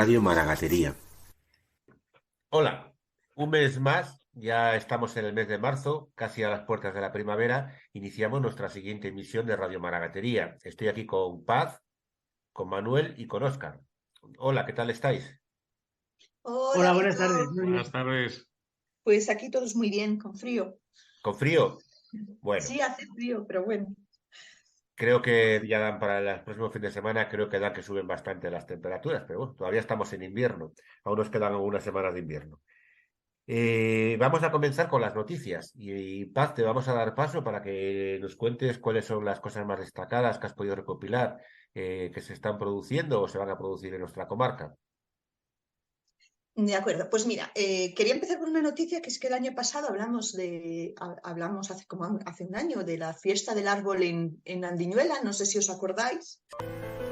Radio Maragatería. Hola, un mes más, ya estamos en el mes de marzo, casi a las puertas de la primavera, iniciamos nuestra siguiente emisión de Radio Maragatería. Estoy aquí con Paz, con Manuel y con Óscar. Hola, ¿qué tal estáis? Hola, Hola, buenas Rico. tardes. Muy Buenas bien. tardes. Pues aquí todos muy bien, con frío. ¿Con frío? Bueno, Sí, hace frío, pero bueno. creo que ya dan para el próximo fin de semana, creo que dan que suben bastante las temperaturas, pero bueno, todavía estamos en invierno, aún nos quedan algunas semanas de invierno. Vamos a comenzar con las noticias y Paz, te vamos a dar paso para que nos cuentes cuáles son las cosas más destacadas que has podido recopilar, que se están produciendo o se van a producir en nuestra comarca. De acuerdo, pues mira, quería empezar con una noticia que es que el año pasado hablamos hace un año de la fiesta del árbol en Andiñuela, no sé si os acordáis.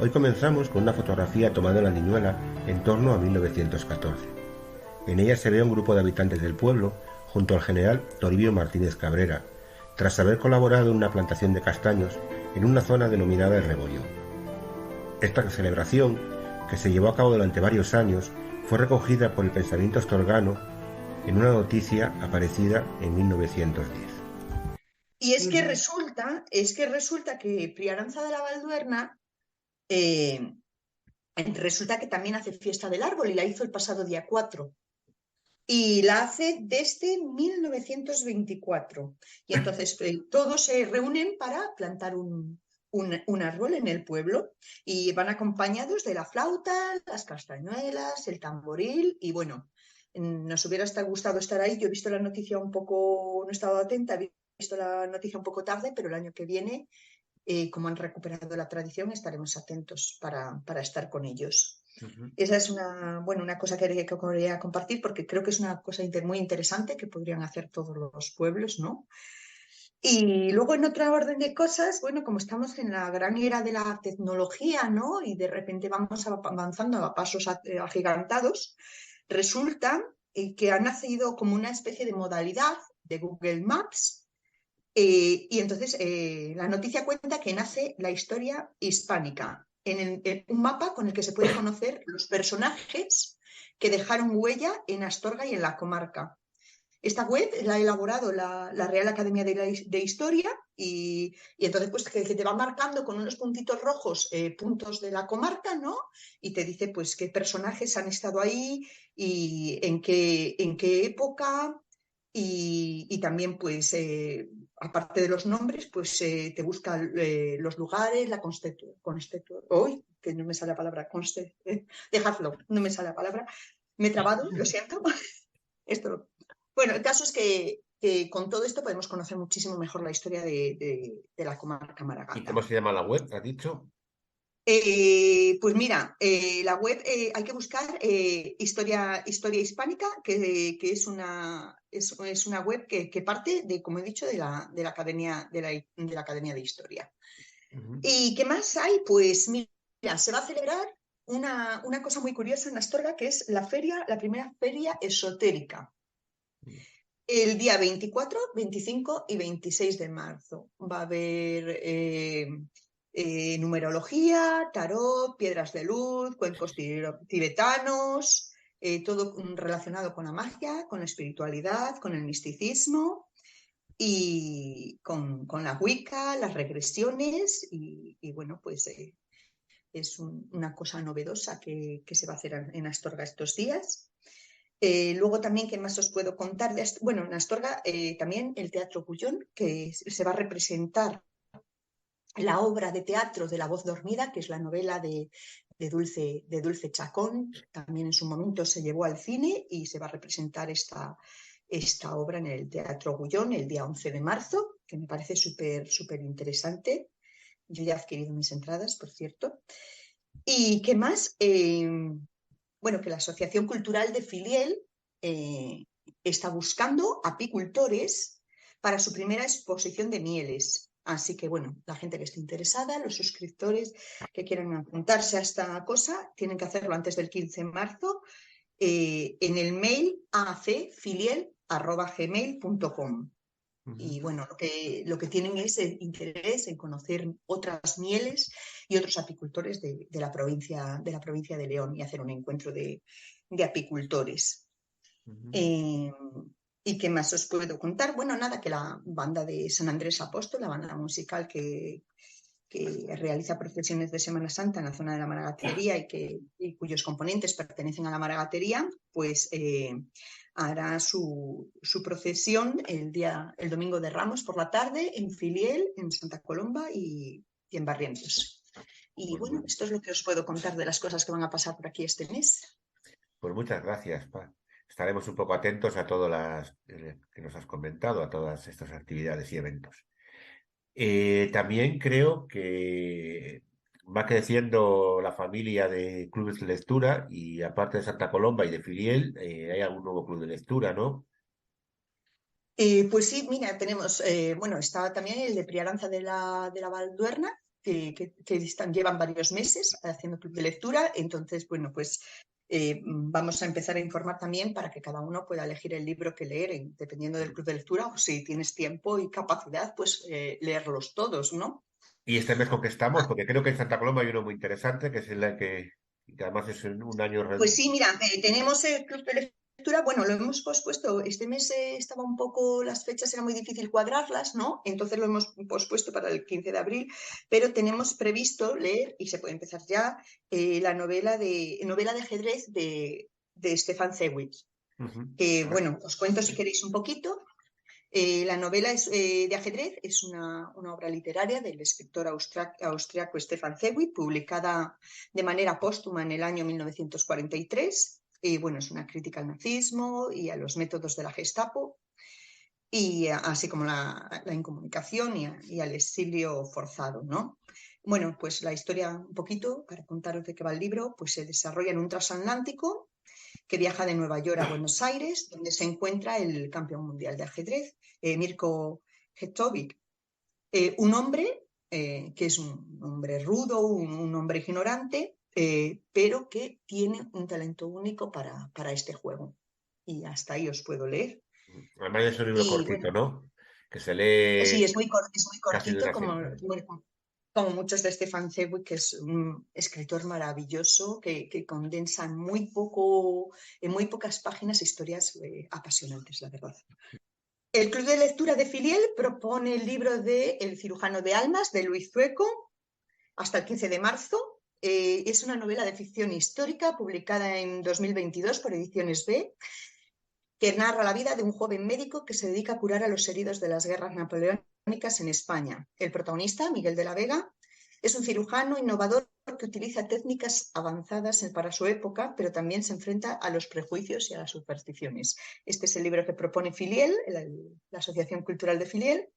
Hoy comenzamos con una fotografía tomada en la Niñuela en torno a 1914. En ella se ve a un grupo de habitantes del pueblo junto al general Toribio Martínez Cabrera, tras haber colaborado en una plantación de castaños en una zona denominada El Rebolló. Esta celebración, que se llevó a cabo durante varios años, fue recogida por el pensamiento astorgano en una noticia aparecida en 1910. Y es que resulta que Priaranza de la Valduerna eh, resulta que también hace fiesta del árbol y la hizo el pasado día 4. Y la hace desde 1924. Y entonces todos se reúnen para plantar un árbol en el pueblo y van acompañados de la flauta, las castañuelas, el tamboril y bueno, nos hubiera gustado estar ahí. Yo he visto la noticia un poco, no he estado atenta, he visto la noticia un poco tarde, pero el año que viene, como han recuperado la tradición, estaremos atentos para estar con ellos. Ujú. Esa es una cosa que quería compartir porque creo que es una cosa muy interesante que podrían hacer todos los pueblos, ¿no? Y luego en otra orden de cosas, bueno, como estamos en la gran era de la tecnología, ¿no? Y de repente vamos avanzando a pasos agigantados, resulta que ha nacido como una especie de modalidad de Google Maps. Y entonces la noticia cuenta que nace la historia hispánica en un mapa con el que se puede conocer los personajes que dejaron huella en Astorga y en la comarca. Esta web la ha elaborado la Real Academia de Historia y entonces pues que te va marcando con unos puntitos rojos puntos de la comarca, ¿no? Y te dice pues qué personajes han estado ahí y en qué época y también pues aparte de los nombres pues te busca los lugares, hoy que no me sale la palabra, dejadlo, no me sale la palabra, me he trabado, lo siento. Esto. Bueno, el caso es que con todo esto podemos conocer muchísimo mejor la historia de la comarca ¿Y cómo Maragata. se llama la web? ¿Has dicho? Pues mira, la web hay que buscar historia hispánica, que es una web que parte de, como he dicho, de la Academia de la Academia de Historia. Ujú. ¿Y qué más hay? Pues mira, se va a celebrar una cosa muy curiosa en Astorga, que es la primera feria esotérica. El día 24, 25 y 26 de marzo va a haber numerología, tarot, piedras de luz, cuencos tibetanos, todo relacionado con la magia, con la espiritualidad, con el misticismo y con la Wicca, las regresiones y bueno, pues es una cosa novedosa que se va a hacer en Astorga estos días. Luego también, ¿qué más os puedo contar? Bueno, en Astorga también el Teatro Cullón, que se va a representar la obra de teatro de La voz dormida, que es la novela de Dulce Chacón. También en su momento se llevó al cine y se va a representar esta obra en el Teatro Cullón el día 11 de marzo, que me parece súper, súper interesante. Yo ya he adquirido mis entradas, por cierto. ¿Y qué más? Bueno, que la Asociación Cultural de Filiel está buscando apicultores para su primera exposición de mieles. Así que, bueno, la gente que esté interesada, los suscriptores que quieran apuntarse a esta cosa, tienen que hacerlo antes del 15 de marzo en el mail acfiliel@gmail.com. Y bueno, lo que tienen es el interés en conocer otras mieles y otros apicultores de la provincia de León y hacer un encuentro de apicultores. ¿Y qué más os puedo contar? Bueno, nada, que la banda de San Andrés Apóstol, la banda musical que realiza procesiones de Semana Santa en la zona de la Maragatería y cuyos componentes pertenecen a la Maragatería, pues hará su procesión el domingo de Ramos por la tarde en Filiel, en Santa Colomba y en Barrientos. Y Pues, bueno, esto es lo que os puedo contar de las cosas que van a pasar por aquí este mes. pues muchas gracias, Pa. Estaremos un poco atentos a todas las que nos has comentado, a todas estas actividades y eventos. También creo que va creciendo la familia de clubes de lectura y aparte de Santa Colomba y de Filiel, hay algún nuevo club de lectura, ¿no? Pues sí, mira, tenemos, bueno, está también el de Priaranza de la Valduerna, que llevan varios meses haciendo club de lectura. Entonces, bueno, pues vamos a empezar a informar también para que cada uno pueda elegir el libro que leer, dependiendo del club de lectura, o si tienes tiempo y capacidad, pues leerlos todos, ¿no? Y este mes con que estamos, porque creo que en Santa Colomba hay uno muy interesante, que es el que además es en un año... Pues sí, mira, tenemos el club de lectura, bueno, lo hemos pospuesto, este mes estaba un poco, las fechas era muy difícil cuadrarlas, ¿no? Entonces lo hemos pospuesto para el 15 de abril, pero tenemos previsto leer, y se puede empezar ya, la novela de ajedrez de Stefan Zweig. Bueno, os cuento si queréis un poquito. La novela de ajedrez es una obra literaria del escritor austriaco Stefan Zweig, publicada de manera póstuma en el año 1943. Y bueno, es una crítica al nazismo y a los métodos de la Gestapo, y así como la incomunicación y al exilio forzado, ¿no? Bueno, pues la historia, un poquito, para contaros de qué va el libro, pues se desarrolla en un transatlántico que viaja de Nueva York a Buenos Aires, donde se encuentra el campeón mundial de ajedrez, Mirko Cetkovic, un hombre que es un hombre rudo, un hombre ignorante, pero que tiene un talento único para este juego. Y hasta ahí os puedo leer. Además es un libro Y cortito, bueno, ¿no? Que se sí, lee es muy casi de cortito, una sentada. como muchos de Stefan Zweig, que es un escritor maravilloso que condensa en muy pocas páginas historias apasionantes, la verdad. El Club de Lectura de Filiel propone el libro de El cirujano de almas, de Luis Zueco, hasta el 15 de marzo. Es una novela de ficción histórica publicada en 2022 por Ediciones B, que narra la vida de un joven médico que se dedica a curar a los heridos de las guerras napoleónicas en España. El protagonista, Miguel de la Vega, es un cirujano innovador que utiliza técnicas avanzadas para su época, pero también se enfrenta a los prejuicios y a las supersticiones. Este es el libro que propone Filiel, la Asociación Cultural de Filiel.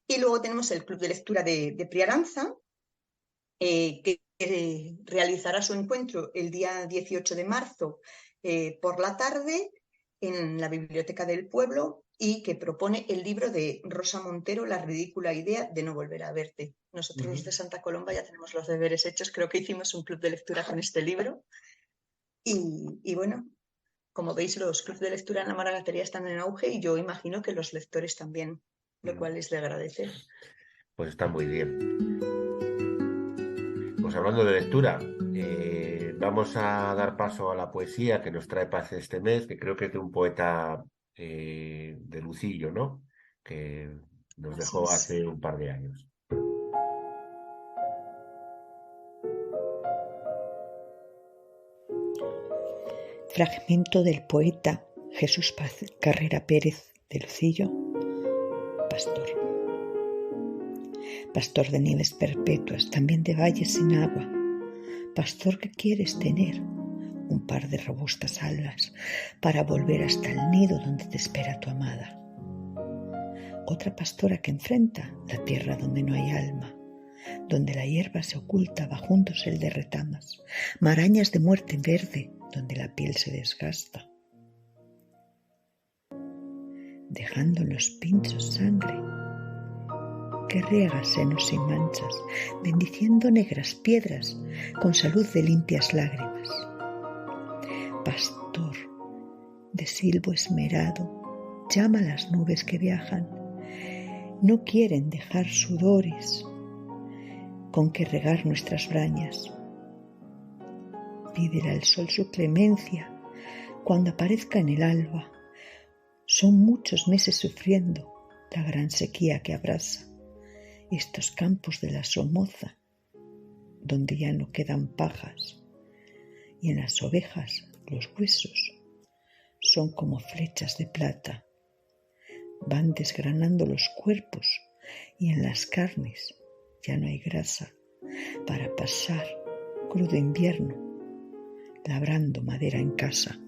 Y luego tenemos el Club de Lectura de Priaranza, que realizará su encuentro el día 18 de marzo por la tarde en la Biblioteca del Pueblo, y que propone el libro de Rosa Montero, La ridícula idea de no volver a verte. Nosotros los de Santa Colomba ya tenemos los deberes hechos, creo que hicimos un club de lectura con este libro. Y bueno, como veis, los clubes de lectura en la Maragatería están en auge, y yo imagino que los lectores también, lo cual es de agradecer. Pues está muy bien. Pues hablando de lectura, vamos a dar paso a la poesía que nos trae Paz este mes, que creo que es de un poeta de Lucillo, ¿no? Que nos dejó hace un par de años. Fragmento del poeta Jesús Paz Carrera Pérez de Lucillo, Pastor. Pastor de nieves perpetuas, también de valles sin agua. Pastor que quieres tener un par de robustas alas para volver hasta el nido donde te espera tu amada. Otra pastora que enfrenta la tierra donde no hay alma, donde la hierba se oculta bajo un dosel de retamas, marañas de muerte verde donde la piel se desgasta, dejando en los pinchos sangre que riega senos sin manchas, bendiciendo negras piedras con salud de limpias lágrimas. Pastor de silbo esmerado, llama a las nubes que viajan No quieren dejar sudores con que regar nuestras brañas. Pídele al sol su clemencia cuando aparezca en el alba. Son muchos meses sufriendo la gran sequía que abrasa estos campos de la Somoza, donde ya no quedan pajas, y en las ovejas los huesos son como flechas de plata. Van desgranando los cuerpos y en las carnes ya no hay grasa para pasar crudo invierno labrando madera en casa.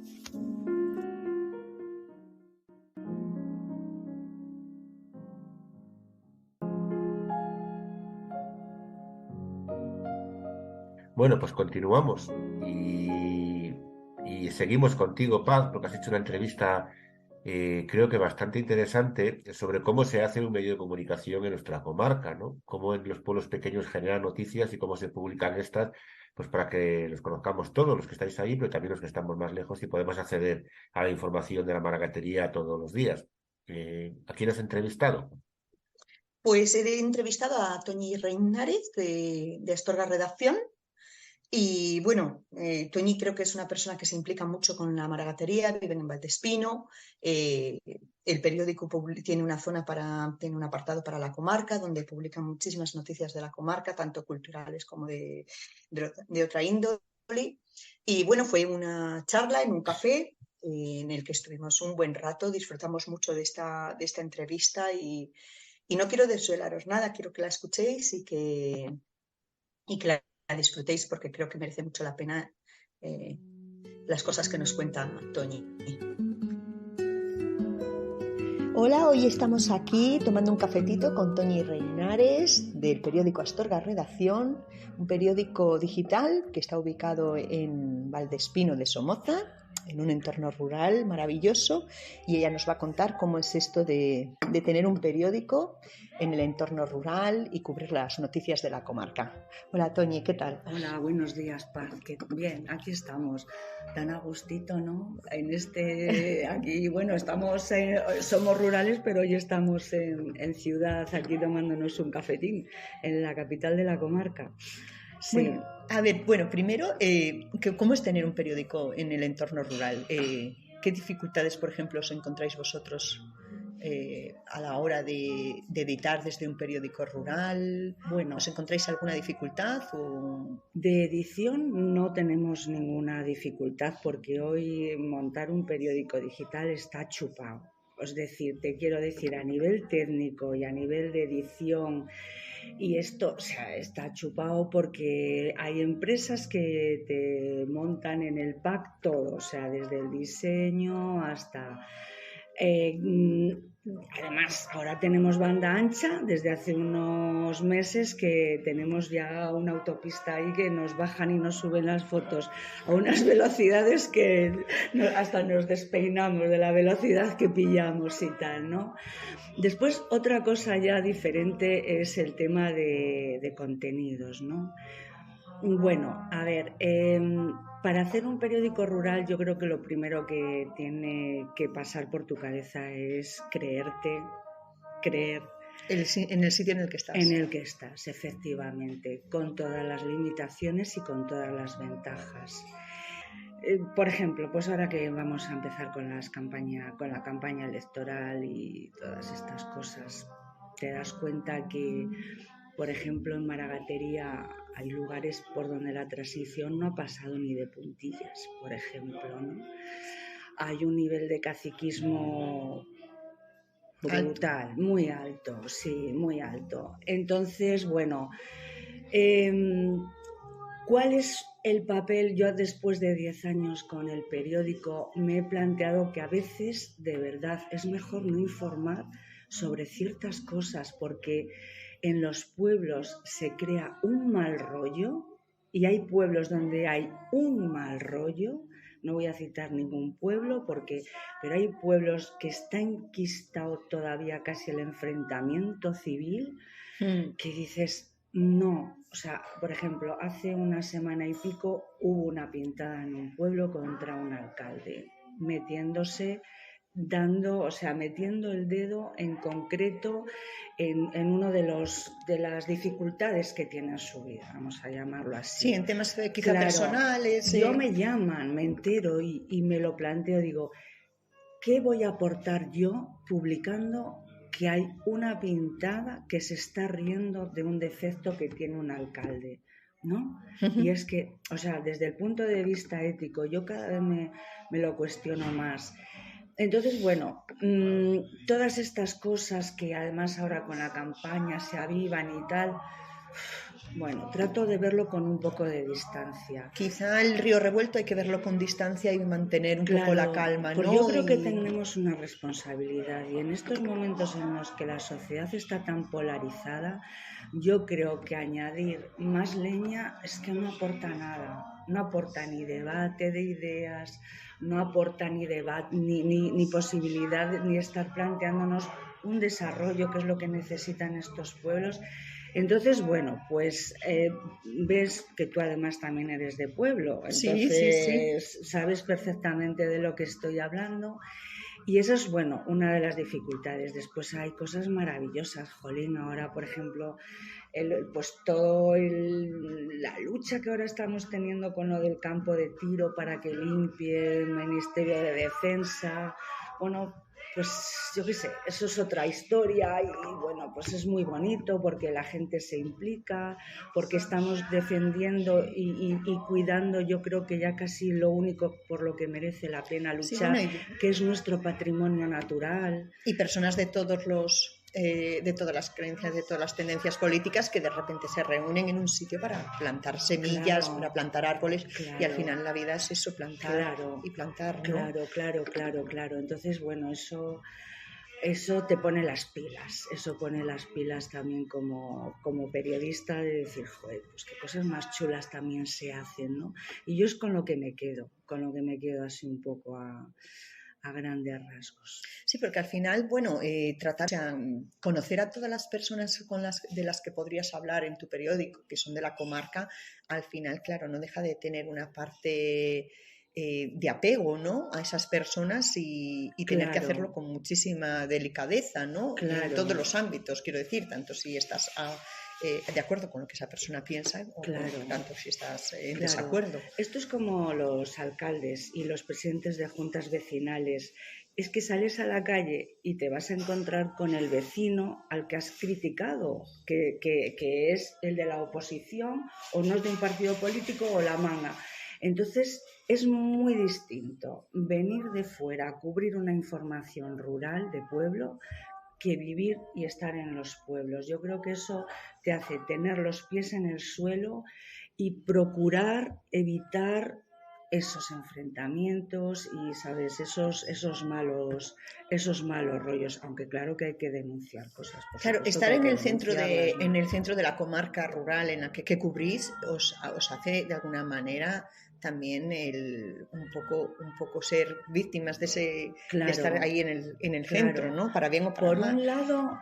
Bueno, pues continuamos y seguimos contigo, Paz, porque has hecho una entrevista, creo que bastante interesante, sobre cómo se hace un medio de comunicación en nuestra comarca, ¿no? Cómo en los pueblos pequeños generan noticias y cómo se publican estas, pues para que los conozcamos todos, los que estáis ahí, pero también los que estamos más lejos y podemos acceder a la información de la maragatería todos los días. ¿A quién has entrevistado? Pues he entrevistado a Toñi Reinares de Astorga Redacción. Y bueno, Toñi creo que es una persona que se implica mucho con la maragatería, viven en Valdespino. El periódico tiene una zona tiene un apartado para la comarca, donde publican muchísimas noticias de la comarca, tanto culturales como de otra índole. Y bueno, fue una charla en un café en el que estuvimos un buen rato, disfrutamos mucho de esta entrevista y no quiero desvelaros nada, quiero que la escuchéis y que la disfrutéis porque creo que merece mucho la pena las cosas que nos cuenta Toñi. Hola, hoy estamos aquí tomando un cafetito con Toñi Reinares del periódico Astorga Redacción, un periódico digital que está ubicado en Valdespino de Somoza, en un entorno rural maravilloso, y ella nos va a contar cómo es esto de tener un periódico en el entorno rural y cubrir las noticias de la comarca. Hola Toñi, ¿qué tal? Hola, buenos días, Paz. Bien, aquí estamos, tan a gustito, ¿no? Aquí, bueno, somos rurales, pero hoy estamos en ciudad, aquí tomándonos un cafetín, en la capital de la comarca. Sí. Bueno, primero, ¿cómo es tener un periódico en el entorno rural? ¿Qué dificultades, por ejemplo, os encontráis vosotros a la hora de editar desde un periódico rural? Bueno, ¿os encontráis alguna dificultad? De edición no tenemos ninguna dificultad porque hoy montar un periódico digital está chupado. Es decir, te quiero decir, a nivel técnico y a nivel de edición, y esto, o sea, está chupado porque hay empresas que te montan en el pack todo, o sea, desde el diseño hasta... además, ahora tenemos banda ancha, desde hace unos meses que tenemos ya una autopista ahí que nos bajan y nos suben las fotos a unas velocidades que hasta nos despeinamos de la velocidad que pillamos y tal, ¿no? Después, otra cosa ya diferente es el tema de contenidos, ¿no? Bueno, a ver, para hacer un periódico rural yo creo que lo primero que tiene que pasar por tu cabeza es creer en el sitio en el que estás. En el que estás, efectivamente, con todas las limitaciones y con todas las ventajas. Por ejemplo, pues ahora que vamos a empezar con la campaña electoral y todas estas cosas, te das cuenta que, por ejemplo, en maragatería hay lugares por donde la transición no ha pasado ni de puntillas, por ejemplo, ¿no? Hay un nivel de caciquismo brutal, muy alto, sí, muy alto. Entonces, bueno, ¿cuál es el papel? Yo después de 10 años con el periódico me he planteado que a veces, de verdad, es mejor no informar sobre ciertas cosas porque en los pueblos se crea un mal rollo y hay pueblos donde hay un mal rollo. No voy a citar ningún pueblo pero hay pueblos que está enquistado todavía casi el enfrentamiento civil que dices, no, o sea, por ejemplo, hace una semana y pico hubo una pintada en un pueblo contra un alcalde, metiéndose metiendo el dedo en concreto en uno de las dificultades que tiene en su vida, vamos a llamarlo así. Sí, en temas quizá personales. Yo me llaman, me entero y me lo planteo, digo, ¿qué voy a aportar yo publicando que hay una pintada que se está riendo de un defecto que tiene un alcalde? ¿No? Y es que, desde el punto de vista ético, yo cada vez me lo cuestiono más. Entonces, bueno, todas estas cosas que además ahora con la campaña se avivan y tal, bueno, trato de verlo con un poco de distancia. Quizá el río revuelto hay que verlo con distancia y mantener un poco la calma, ¿no? Yo creo que tenemos una responsabilidad y en estos momentos en los que la sociedad está tan polarizada, yo creo que añadir más leña es que no aporta nada, no aporta ni debate de ideas, no aporta ni posibilidad ni estar planteándonos un desarrollo que es lo que necesitan estos pueblos. Entonces, bueno, pues ves que tú además también eres de pueblo, entonces sí. Sabes perfectamente de lo que estoy hablando y esa es, bueno, una de las dificultades. Después hay cosas maravillosas, jolín, ahora, por ejemplo, la lucha que ahora estamos teniendo con lo del campo de tiro para que limpie el Ministerio de Defensa, bueno, pues yo qué sé, eso es otra historia y bueno, pues es muy bonito porque la gente se implica, porque estamos defendiendo y cuidando, yo creo que ya casi lo único por lo que merece la pena luchar, sí, bueno, que es nuestro patrimonio natural. Y personas de todos los... de todas las creencias, de todas las tendencias políticas que de repente se reúnen en un sitio para plantar semillas, para plantar árboles, y al final la vida es eso, plantar y plantar, ¿no? Claro. Entonces, bueno, eso te pone las pilas, también como periodista de decir, joder, pues qué cosas más chulas también se hacen, ¿no? Y yo es con lo que me quedo así un poco a grandes rasgos. Sí, porque al final, bueno, conocer a todas las personas de las que podrías hablar en tu periódico, que son de la comarca, al final, claro, no deja de tener una parte de apego, ¿no?, a esas personas y tener que hacerlo con muchísima delicadeza, ¿no? En todos los ámbitos, quiero decir, tanto si estás de acuerdo con lo que esa persona piensa o tanto si estás en desacuerdo. Esto es como los alcaldes y los presidentes de juntas vecinales. Es que sales a la calle y te vas a encontrar con el vecino al que has criticado, que es el de la oposición o no es de un partido político o la manga. Entonces es muy distinto venir de fuera a cubrir una información rural de pueblo que vivir y estar en los pueblos. Yo creo que eso te hace tener los pies en el suelo y procurar evitar esos enfrentamientos y, ¿sabes?, esos malos rollos, aunque claro que hay que denunciar cosas. Claro, estar en el centro de la comarca rural en la que cubrís os hace de alguna manera también un poco ser víctimas de estar ahí en el centro, ¿no? Para bien o para mal. Por un lado,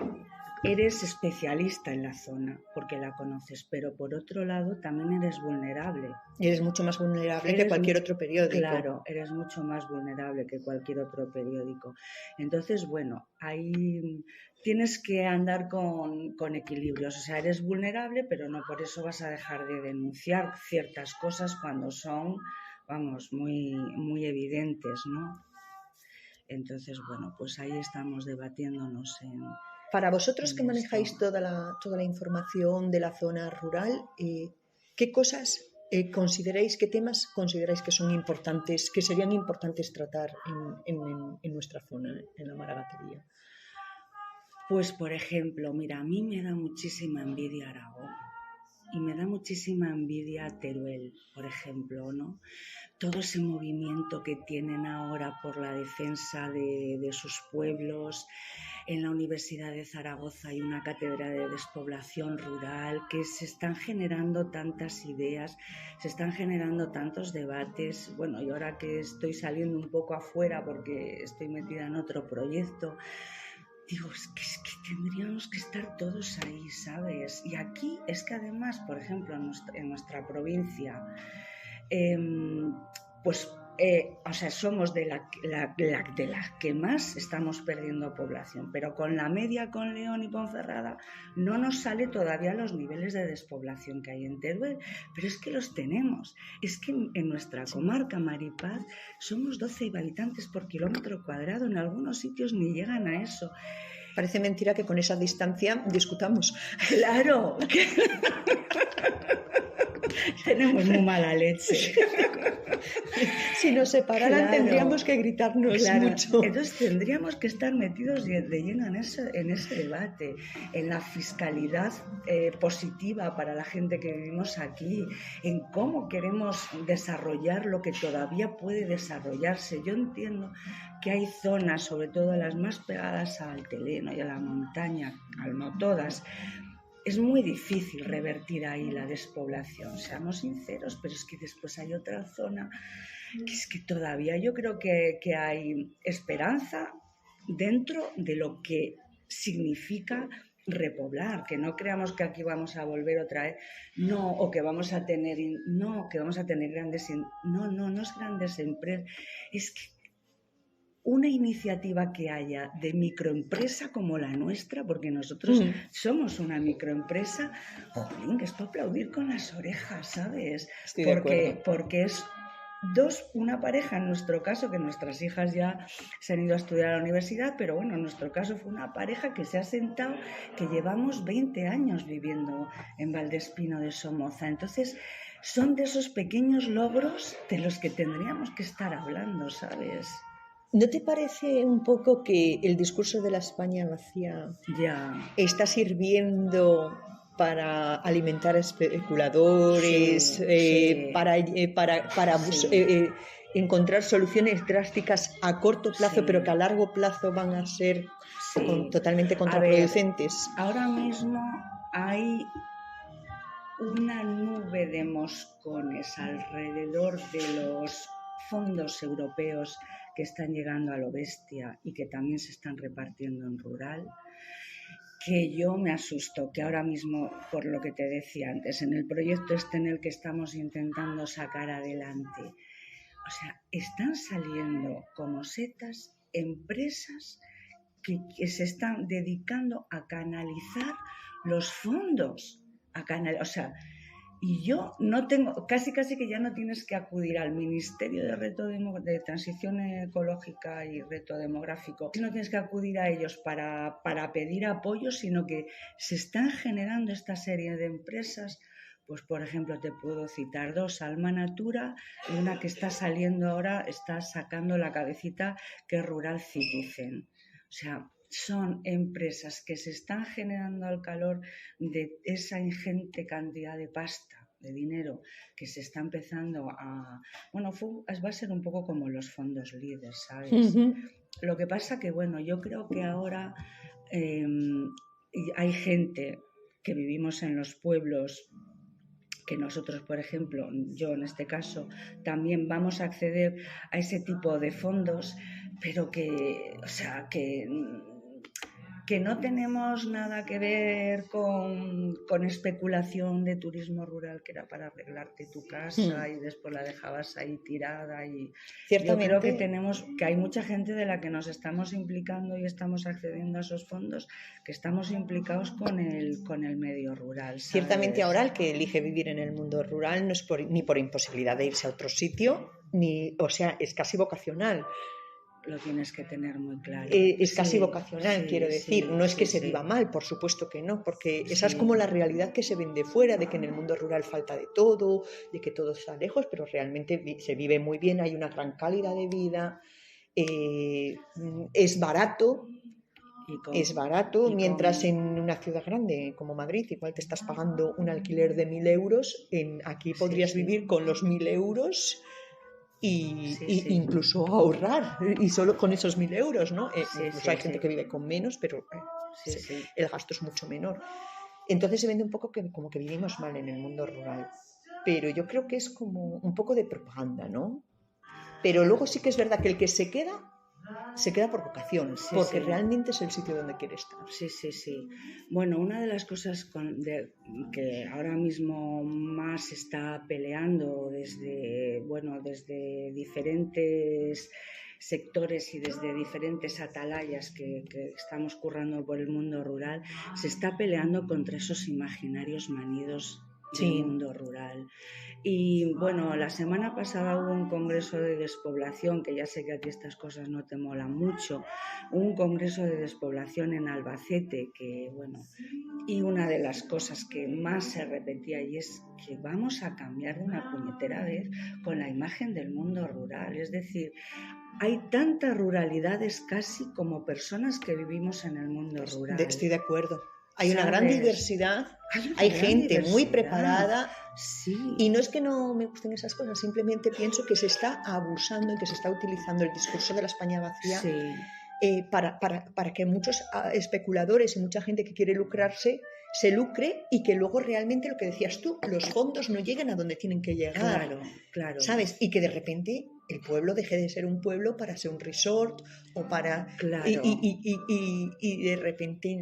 eres especialista en la zona porque la conoces, pero por otro lado también eres vulnerable. Y eres mucho más vulnerable que cualquier otro periódico. Claro, eres mucho más vulnerable que cualquier otro periódico. Entonces, bueno, ahí tienes que andar con equilibrios. O sea, eres vulnerable, pero no por eso vas a dejar de denunciar ciertas cosas cuando son, vamos, muy, muy evidentes, ¿no? Entonces, bueno, pues ahí estamos debatiéndonos en... Para vosotros que manejáis toda la información de la zona rural, ¿qué cosas consideráis, qué temas consideráis que son importantes, que serían importantes tratar en nuestra zona, en la Maragatería? Pues, por ejemplo, mira, a mí me da muchísima envidia Aragón y me da muchísima envidia Teruel, por ejemplo, ¿no? Todo ese movimiento que tienen ahora por la defensa de sus pueblos. En la Universidad de Zaragoza hay una cátedra de despoblación rural, que se están generando tantas ideas, se están generando tantos debates. Bueno, y ahora que estoy saliendo un poco afuera porque estoy metida en otro proyecto, digo, es que tendríamos que estar todos ahí, ¿sabes? Y aquí es que además, por ejemplo, en nuestra provincia, pues o sea, somos de las que más estamos perdiendo población, pero con la media, con León y Ponferrada, no nos sale todavía los niveles de despoblación que hay en Teruel, pero es que los tenemos. Es que en nuestra comarca, Maripaz, somos 12 habitantes por kilómetro cuadrado, en algunos sitios ni llegan a eso. Parece mentira que con esa distancia discutamos. Claro. Tenemos muy mala leche. Si nos separaran, tendríamos que gritarnos mucho. Entonces tendríamos que estar metidos de lleno en ese debate, en la fiscalidad positiva para la gente que vivimos aquí, en cómo queremos desarrollar lo que todavía puede desarrollarse. Yo entiendo que hay zonas, sobre todo las más pegadas al terreno y a la montaña, no todas. Es muy difícil revertir ahí la despoblación, seamos sinceros, pero es que después hay otra zona que es que todavía yo creo que hay esperanza dentro de lo que significa repoblar, que no creamos que aquí vamos a volver otra vez, no, o que vamos a tener, no, que vamos a tener grandes, no es grandes empresas, es que una iniciativa que haya de microempresa como la nuestra, porque nosotros somos una microempresa, que es para aplaudir con las orejas, ¿sabes? Porque es una pareja, en nuestro caso, que nuestras hijas ya se han ido a estudiar a la universidad, pero bueno, en nuestro caso fue una pareja que se ha sentado, que llevamos 20 años viviendo en Valdespino de Somoza. Entonces, son de esos pequeños logros de los que tendríamos que estar hablando, ¿sabes? ¿No te parece un poco que el discurso de la España vacía está sirviendo para alimentar a especuladores, para encontrar soluciones drásticas a corto plazo, pero que a largo plazo van a ser totalmente contraproducentes? Ahora mismo hay una nube de moscones alrededor de los fondos europeos que están llegando a lo bestia y que también se están repartiendo en rural, que yo me asusto, que ahora mismo, por lo que te decía antes, en el proyecto en el que estamos intentando sacar adelante, o sea, están saliendo como setas empresas que se están dedicando a canalizar los fondos, o sea, y yo no tengo, casi que ya no tienes que acudir al Ministerio de Transición Ecológica y Reto Demográfico, no tienes que acudir a ellos para pedir apoyo, sino que se están generando esta serie de empresas. Pues, por ejemplo, te puedo citar dos, Alma Natura, y una que está saliendo ahora, está sacando la cabecita, que es Rural Citizen. O sea, son empresas que se están generando al calor de esa ingente cantidad de pasta, de dinero, que se está empezando a... Bueno, va a ser un poco como los fondos líderes, ¿sabes? Uh-huh. Lo que pasa que, bueno, yo creo que ahora hay gente que vivimos en los pueblos, que nosotros, por ejemplo, yo en este caso, también vamos a acceder a ese tipo de fondos, pero que, o sea, que no tenemos nada que ver con especulación de turismo rural, que era para arreglarte tu casa y después la dejabas ahí tirada. Y ciertamente, yo creo que hay mucha gente de la que nos estamos implicando y estamos accediendo a esos fondos, que estamos implicados con el medio rural, ¿sabes? Ciertamente ahora el que elige vivir en el mundo rural no es ni por imposibilidad de irse a otro sitio, o sea, es casi vocacional. Lo tienes que tener muy claro. Es casi vocacional, quiero decir. No es que se viva mal, por supuesto que no, porque esa es como la realidad que se vende fuera, de que en el mundo rural falta de todo, de que todo está lejos, pero realmente se vive muy bien, hay una gran calidad de vida, es barato. Mientras en una ciudad grande como Madrid igual te estás pagando un alquiler de 1.000 euros, aquí podrías vivir con los 1.000 euros incluso ahorrar, y solo con esos 1.000 euros, ¿no? Incluso hay gente que vive con menos, pero el gasto es mucho menor. Entonces se vende un poco como que vivimos mal en el mundo rural, pero yo creo que es como un poco de propaganda, ¿no? Pero luego sí que es verdad que el que se queda se queda por vocación, Sí, porque sí. realmente es el sitio donde quiere estar. Sí, sí, sí. Bueno, una de las cosas que ahora mismo más se está peleando desde diferentes sectores y desde diferentes atalayas que estamos currando por el mundo rural, se está peleando contra esos imaginarios manidos del Sí. mundo rural. Y bueno, la semana pasada hubo un congreso de despoblación, que ya sé que a ti estas cosas no te molan mucho, un congreso de despoblación en Albacete, y una de las cosas que más se repetía y es que vamos a cambiar de una puñetera vez con la imagen del mundo rural. Es decir, hay tantas ruralidades casi como personas que vivimos en el mundo rural. Estoy de acuerdo. Hay una ¿Sabes? gran diversidad, Hay gente muy diversidad. preparada. Sí. Y no es que no me gusten esas cosas, simplemente pienso que se está abusando y que se está utilizando el discurso de la España vacía Sí. para que muchos especuladores y mucha gente que quiere lucrarse se lucre y que luego realmente lo que decías tú, los fondos no lleguen a donde tienen que llegar. Claro, claro. ¿Sabes? Y que de repente el pueblo deje de ser un pueblo para ser un resort o para... Claro. Y de repente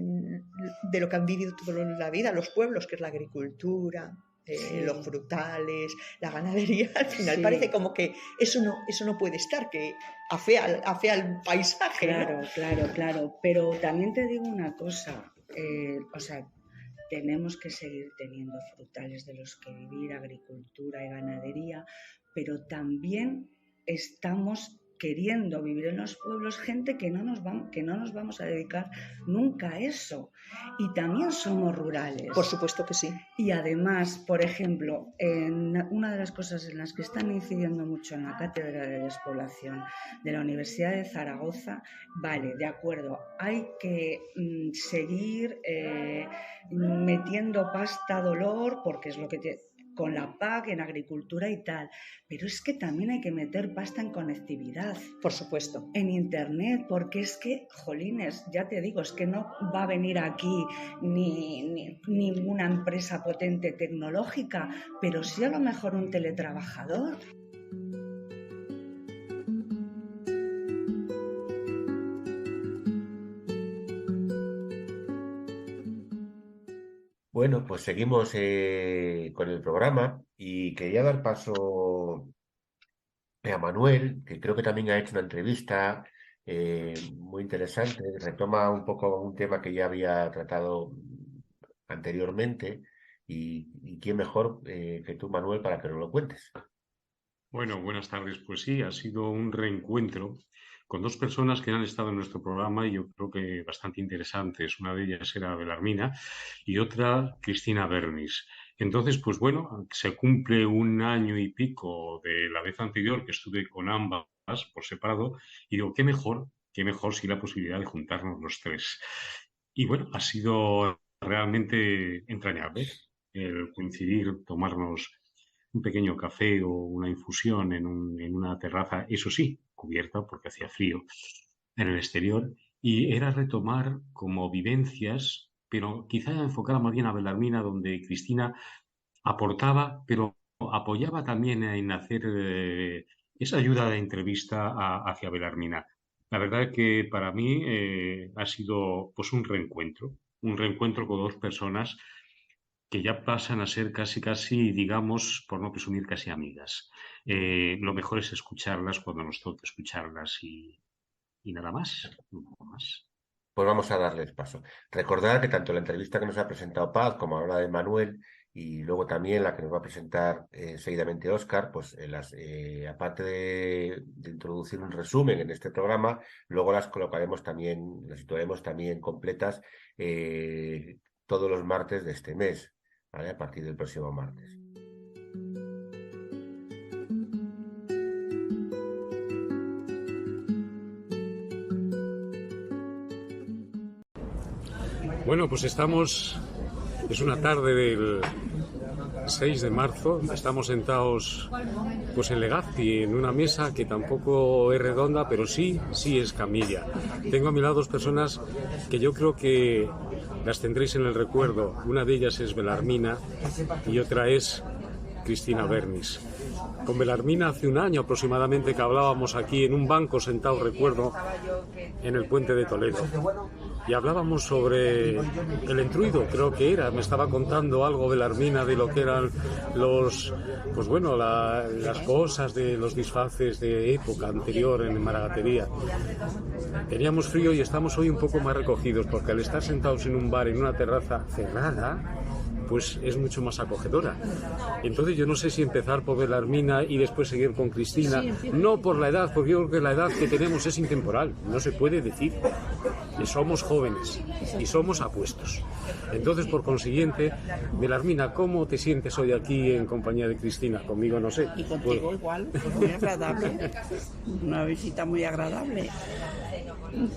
de lo que han vivido toda la vida los pueblos, que es la agricultura, Sí. los frutales, la ganadería, al final Sí. parece como que eso no puede estar, que afea el paisaje. Claro, ¿no? claro. Pero también te digo una cosa, tenemos que seguir teniendo frutales de los que vivir, agricultura y ganadería, pero también estamos queriendo vivir en los pueblos gente que no nos vamos a dedicar nunca a eso. Y también somos rurales. Por supuesto que sí. Y además, por ejemplo, una de las cosas en las que están incidiendo mucho en la cátedra de despoblación de la Universidad de Zaragoza, vale, de acuerdo, hay que seguir metiendo pasta dolor, porque es lo que con la PAC, en agricultura y tal, pero es que también hay que meter pasta en conectividad. Por supuesto. En internet, porque es que, jolines, ya te digo, es que no va a venir aquí ni ninguna empresa potente tecnológica, pero sí a lo mejor un teletrabajador. Bueno, pues seguimos con el programa y quería dar paso a Manuel, que creo que también ha hecho una entrevista muy interesante. Retoma un poco un tema que ya había tratado anteriormente y quién mejor que tú, Manuel, para que nos lo cuentes. Bueno, buenas tardes. Pues sí, ha sido un reencuentro con dos personas que han estado en nuestro programa y yo creo que bastante interesantes. Una de ellas era Belarmina y otra Cristina Bernis. Entonces, pues bueno, se cumple un año y pico de la vez anterior que estuve con ambas por separado y digo, qué mejor si la posibilidad de juntarnos los tres. Y bueno, ha sido realmente entrañable el coincidir, tomarnos un pequeño café o una infusión en una terraza, eso sí, cubierta porque hacía frío en el exterior, y era retomar como vivencias, pero quizá enfocada más bien a Belarmina, donde Cristina aportaba, pero apoyaba también en hacer esa ayuda de entrevista hacia Belarmina. La verdad es que para mí ha sido pues un reencuentro con dos personas que ya pasan a ser casi, digamos, por no presumir, casi amigas. Lo mejor es escucharlas cuando nos toque escucharlas y nada más. Pues vamos a darles paso. Recordad que tanto la entrevista que nos ha presentado Paz como ahora de Manuel y luego también la que nos va a presentar seguidamente Óscar, pues aparte de introducir un resumen en este programa, luego las colocaremos también, las situaremos también completas todos los martes de este mes. ¿Vale? A partir del próximo martes. Bueno, pues es una tarde del 6 de marzo, estamos sentados pues en Legazpi, en una mesa que tampoco es redonda, pero sí es camilla. Tengo a mi lado dos personas que yo creo que las tendréis en el recuerdo. Una de ellas es Belarmina y otra es Cristina Bernis. Con Belarmina hace un año aproximadamente que hablábamos aquí en un banco sentado, recuerdo, en el puente de Toledo. Y hablábamos sobre el entruido, creo que era. Me estaba contando algo Belarmina de lo que eran los, pues bueno, las cosas de los disfraces de época anterior en Maragatería. Teníamos frío y estamos hoy un poco más recogidos, porque al estar sentados en un bar, en una terraza cerrada, pues es mucho más acogedora. Entonces yo no sé si empezar por Belarmina y después seguir con Cristina, no por la edad, porque yo creo que la edad que tenemos es intemporal, no se puede decir. Y somos jóvenes y somos apuestos. Entonces, por consiguiente, Belarmina, ¿cómo te sientes hoy aquí en compañía de Cristina? Conmigo no sé. Y contigo igual, pues muy agradable, una visita muy agradable.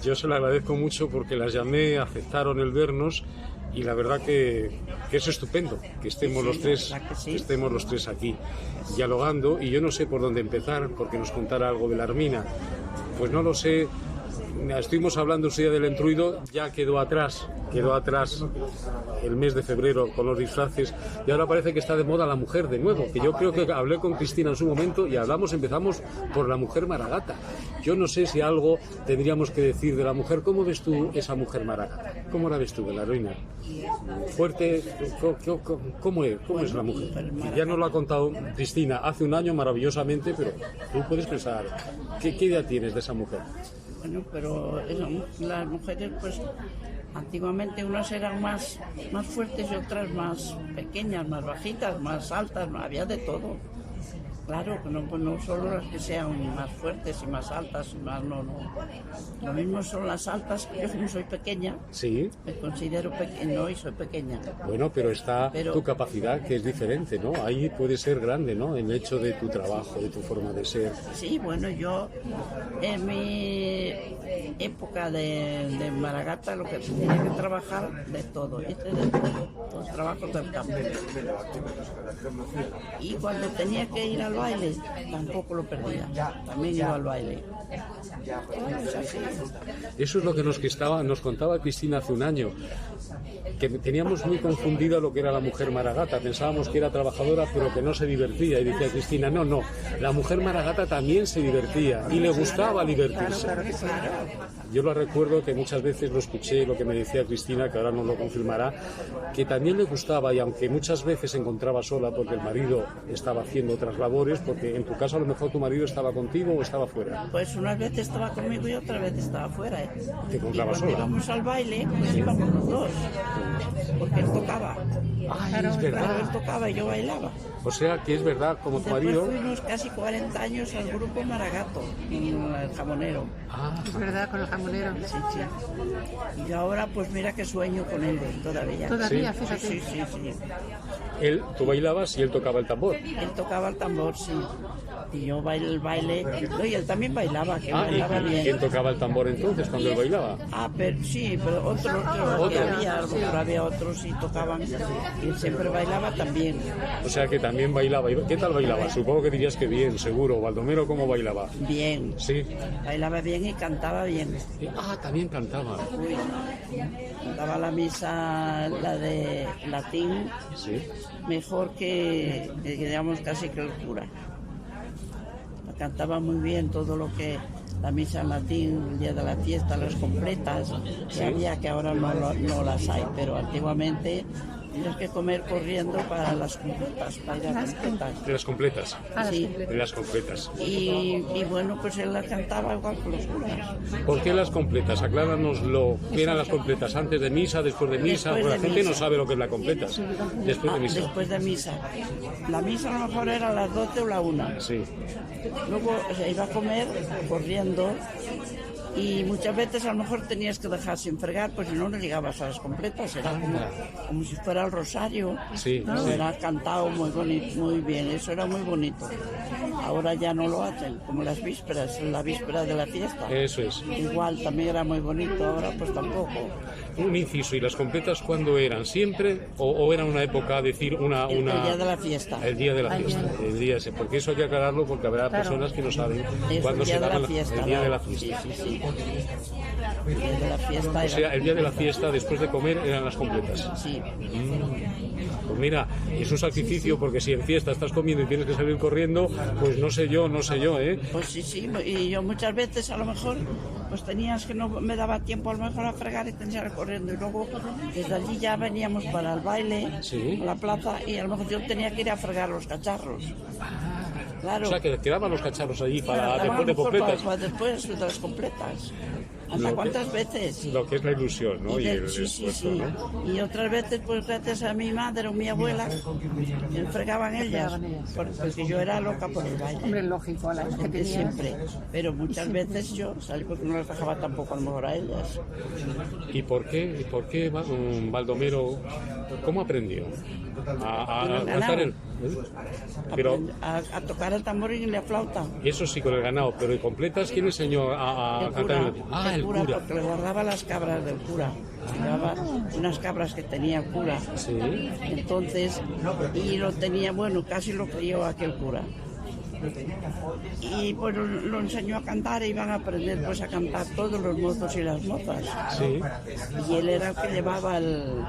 Yo se lo agradezco mucho porque las llamé, aceptaron el vernos. Y la verdad que es estupendo que estemos los tres aquí dialogando, y yo no sé por dónde empezar, porque nos contara algo de Belarmina. Pues no lo sé. Estuvimos hablando ese día del entruido, ya quedó atrás el mes de febrero con los disfraces, y ahora parece que está de moda la mujer de nuevo, que yo creo que hablé con Cristina en su momento y empezamos por la mujer Maragata. Yo no sé si algo tendríamos que decir de la mujer. ¿Cómo ves tú esa mujer Maragata? ¿Cómo la ves tú, Belarmina? Fuerte, ¿cómo es la mujer? Ya nos lo ha contado Cristina hace un año maravillosamente, pero tú puedes pensar, ¿qué idea tienes de esa mujer? Bueno, pero las mujeres, pues antiguamente unas eran más fuertes y otras más pequeñas, más bajitas, más altas, había de todo. Claro, que no solo las que sean más fuertes y más altas, no. Lo mismo son las altas, yo como soy pequeña, sí, me considero pequeña y soy pequeña. Bueno, pero está tu capacidad, que es diferente, ¿no? Ahí puede ser grande, ¿no? El hecho de tu trabajo, de tu forma de ser. Sí, bueno, yo en mi época de Maragata lo que tenía que trabajar de todo, los trabajos del campo. Y cuando tenía que ir al baile, tampoco lo perdía, también iba al baile. Eso es lo que nos contaba Cristina hace un año, que teníamos muy confundida lo que era la mujer Maragata. Pensábamos que era trabajadora pero que no se divertía, y decía Cristina, no, la mujer Maragata también se divertía y le gustaba divertirse. Yo lo recuerdo que muchas veces lo escuché, lo que me decía Cristina, que ahora nos lo confirmará, que también le gustaba, y aunque muchas veces se encontraba sola porque el marido estaba haciendo otras labores, porque en tu caso a lo mejor tu marido estaba contigo o estaba fuera. Pues unas veces estaba conmigo y otra vez estaba fuera. ¿Te encontrabas sola? Cuando íbamos al baile, pues íbamos los dos, porque él tocaba. Ay, es verdad. Claro, él tocaba y yo bailaba. O sea que es verdad, como tu marido. Después fuimos casi 40 años al grupo Maragato, el jamonero. Es verdad, con el jamonero. Sí. Y ahora pues mira que sueño con él todavía. Todavía, sí, fíjate. Sí. Tú bailabas y él tocaba el tambor. Él tocaba el tambor, sí. Y yo el baile. No, y él también bailaba, bailaba bien. ¿Quién tocaba el tambor entonces cuando él bailaba? Pero otros. Había otros y tocaban. Y él siempre bailaba también. O sea que también bailaba. ¿Qué tal bailaba? Supongo que dirías que bien, seguro. Baldomero, ¿cómo bailaba? Bien. Sí. Bailaba bien y cantaba bien. También cantaba. Uy, cantaba la misa, la de latín, sí, mejor que digamos casi que el cura. Cantaba muy bien todo lo que la misa en latín, el día de la fiesta, las completas, que había, que ahora no las hay, pero antiguamente tienes que comer corriendo para las completas, para ir a las completas. ¿De las completas? Sí. De las completas. Y bueno, pues él las cantaba igual que los curas. ¿Por qué las completas? Acláranoslo. ¿Qué eran las completas? ¿Antes de misa, después de misa? Porque la gente no sabe lo que es la completas. Después de misa. Después de misa. La misa a lo mejor era a las 12 o la 1. Sí. Luego se iba a comer corriendo. Y muchas veces a lo mejor tenías que dejar sin fregar, pues si no llegabas a las completas, era como si fuera el rosario. Sí, ¿no? sí. Era cantado muy bonito, muy bien, eso era muy bonito. Ahora ya no lo hacen, como las vísperas, la víspera de la fiesta. Eso es. Igual también era muy bonito, ahora pues tampoco. Un inciso, ¿y las completas cuándo eran? ¿Siempre? ¿O era una época, decir, El día de la fiesta. El día de la fiesta, el día ese, porque eso hay que aclararlo, porque habrá personas que no saben cuándo se daba el día de la fiesta. Sí. El día de la fiesta. O sea, el día de la fiesta, después de comer, eran las completas. Sí. Pues mira, es un sacrificio porque si en fiesta estás comiendo y tienes que salir corriendo, pues no sé yo, ¿eh? Pues sí, y yo muchas veces a lo mejor pues tenías que no me daba tiempo a lo mejor a fregar y tenía que ir corriendo y luego desde allí ya veníamos para el baile, ¿Sí? a la plaza y a lo mejor yo tenía que ir a fregar los cacharros. Claro. O sea, que quedaban los cacharros allí para Claro, después de completas. para después de las completas. ¿Hasta cuántas veces? Lo que es la ilusión, ¿no? Y el esfuerzo, ¿no? Y otras veces, pues gracias a mi madre o mi abuela, fregaban ellas, porque yo era loca por el baile. Hombre, lógico, a la gente que siempre. Pero muchas veces yo salí porque no les dejaba tampoco a lo mejor a ellas. ¿Y por qué Baldomero, cómo aprendió? A cantar el... Pero a tocar el tamborín y la flauta. Eso sí, con el ganado, pero ¿y completas quién enseñó a cantar? El cura, porque le guardaba las cabras del cura. Llevaba unas cabras que tenía el cura. Sí. Entonces, y lo tenía, bueno, casi lo crió aquel cura. Y pues lo enseñó a cantar e iban a aprender pues a cantar todos los mozos y las mozas. Sí. Y él era el que llevaba el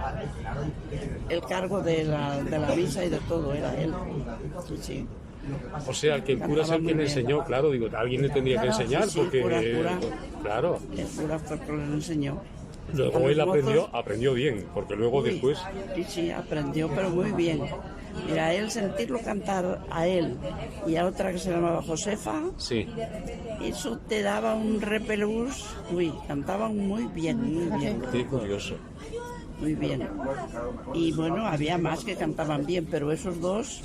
cargo de la misa y de todo, era él. Sí. O sea, que el cura es el que le enseñó, claro, digo, alguien le tendría que enseñar, Sí, porque... cura. Claro. El cura fue el que le enseñó. Luego él aprendió bien, porque luego después... Sí, aprendió, pero muy bien. Mira, él sentirlo cantar a él y a otra que se llamaba Josefa, sí, eso te daba un repelús. Uy, cantaban muy bien, muy bien. Qué curioso. Muy bien. Y bueno, había más que cantaban bien, pero esos dos,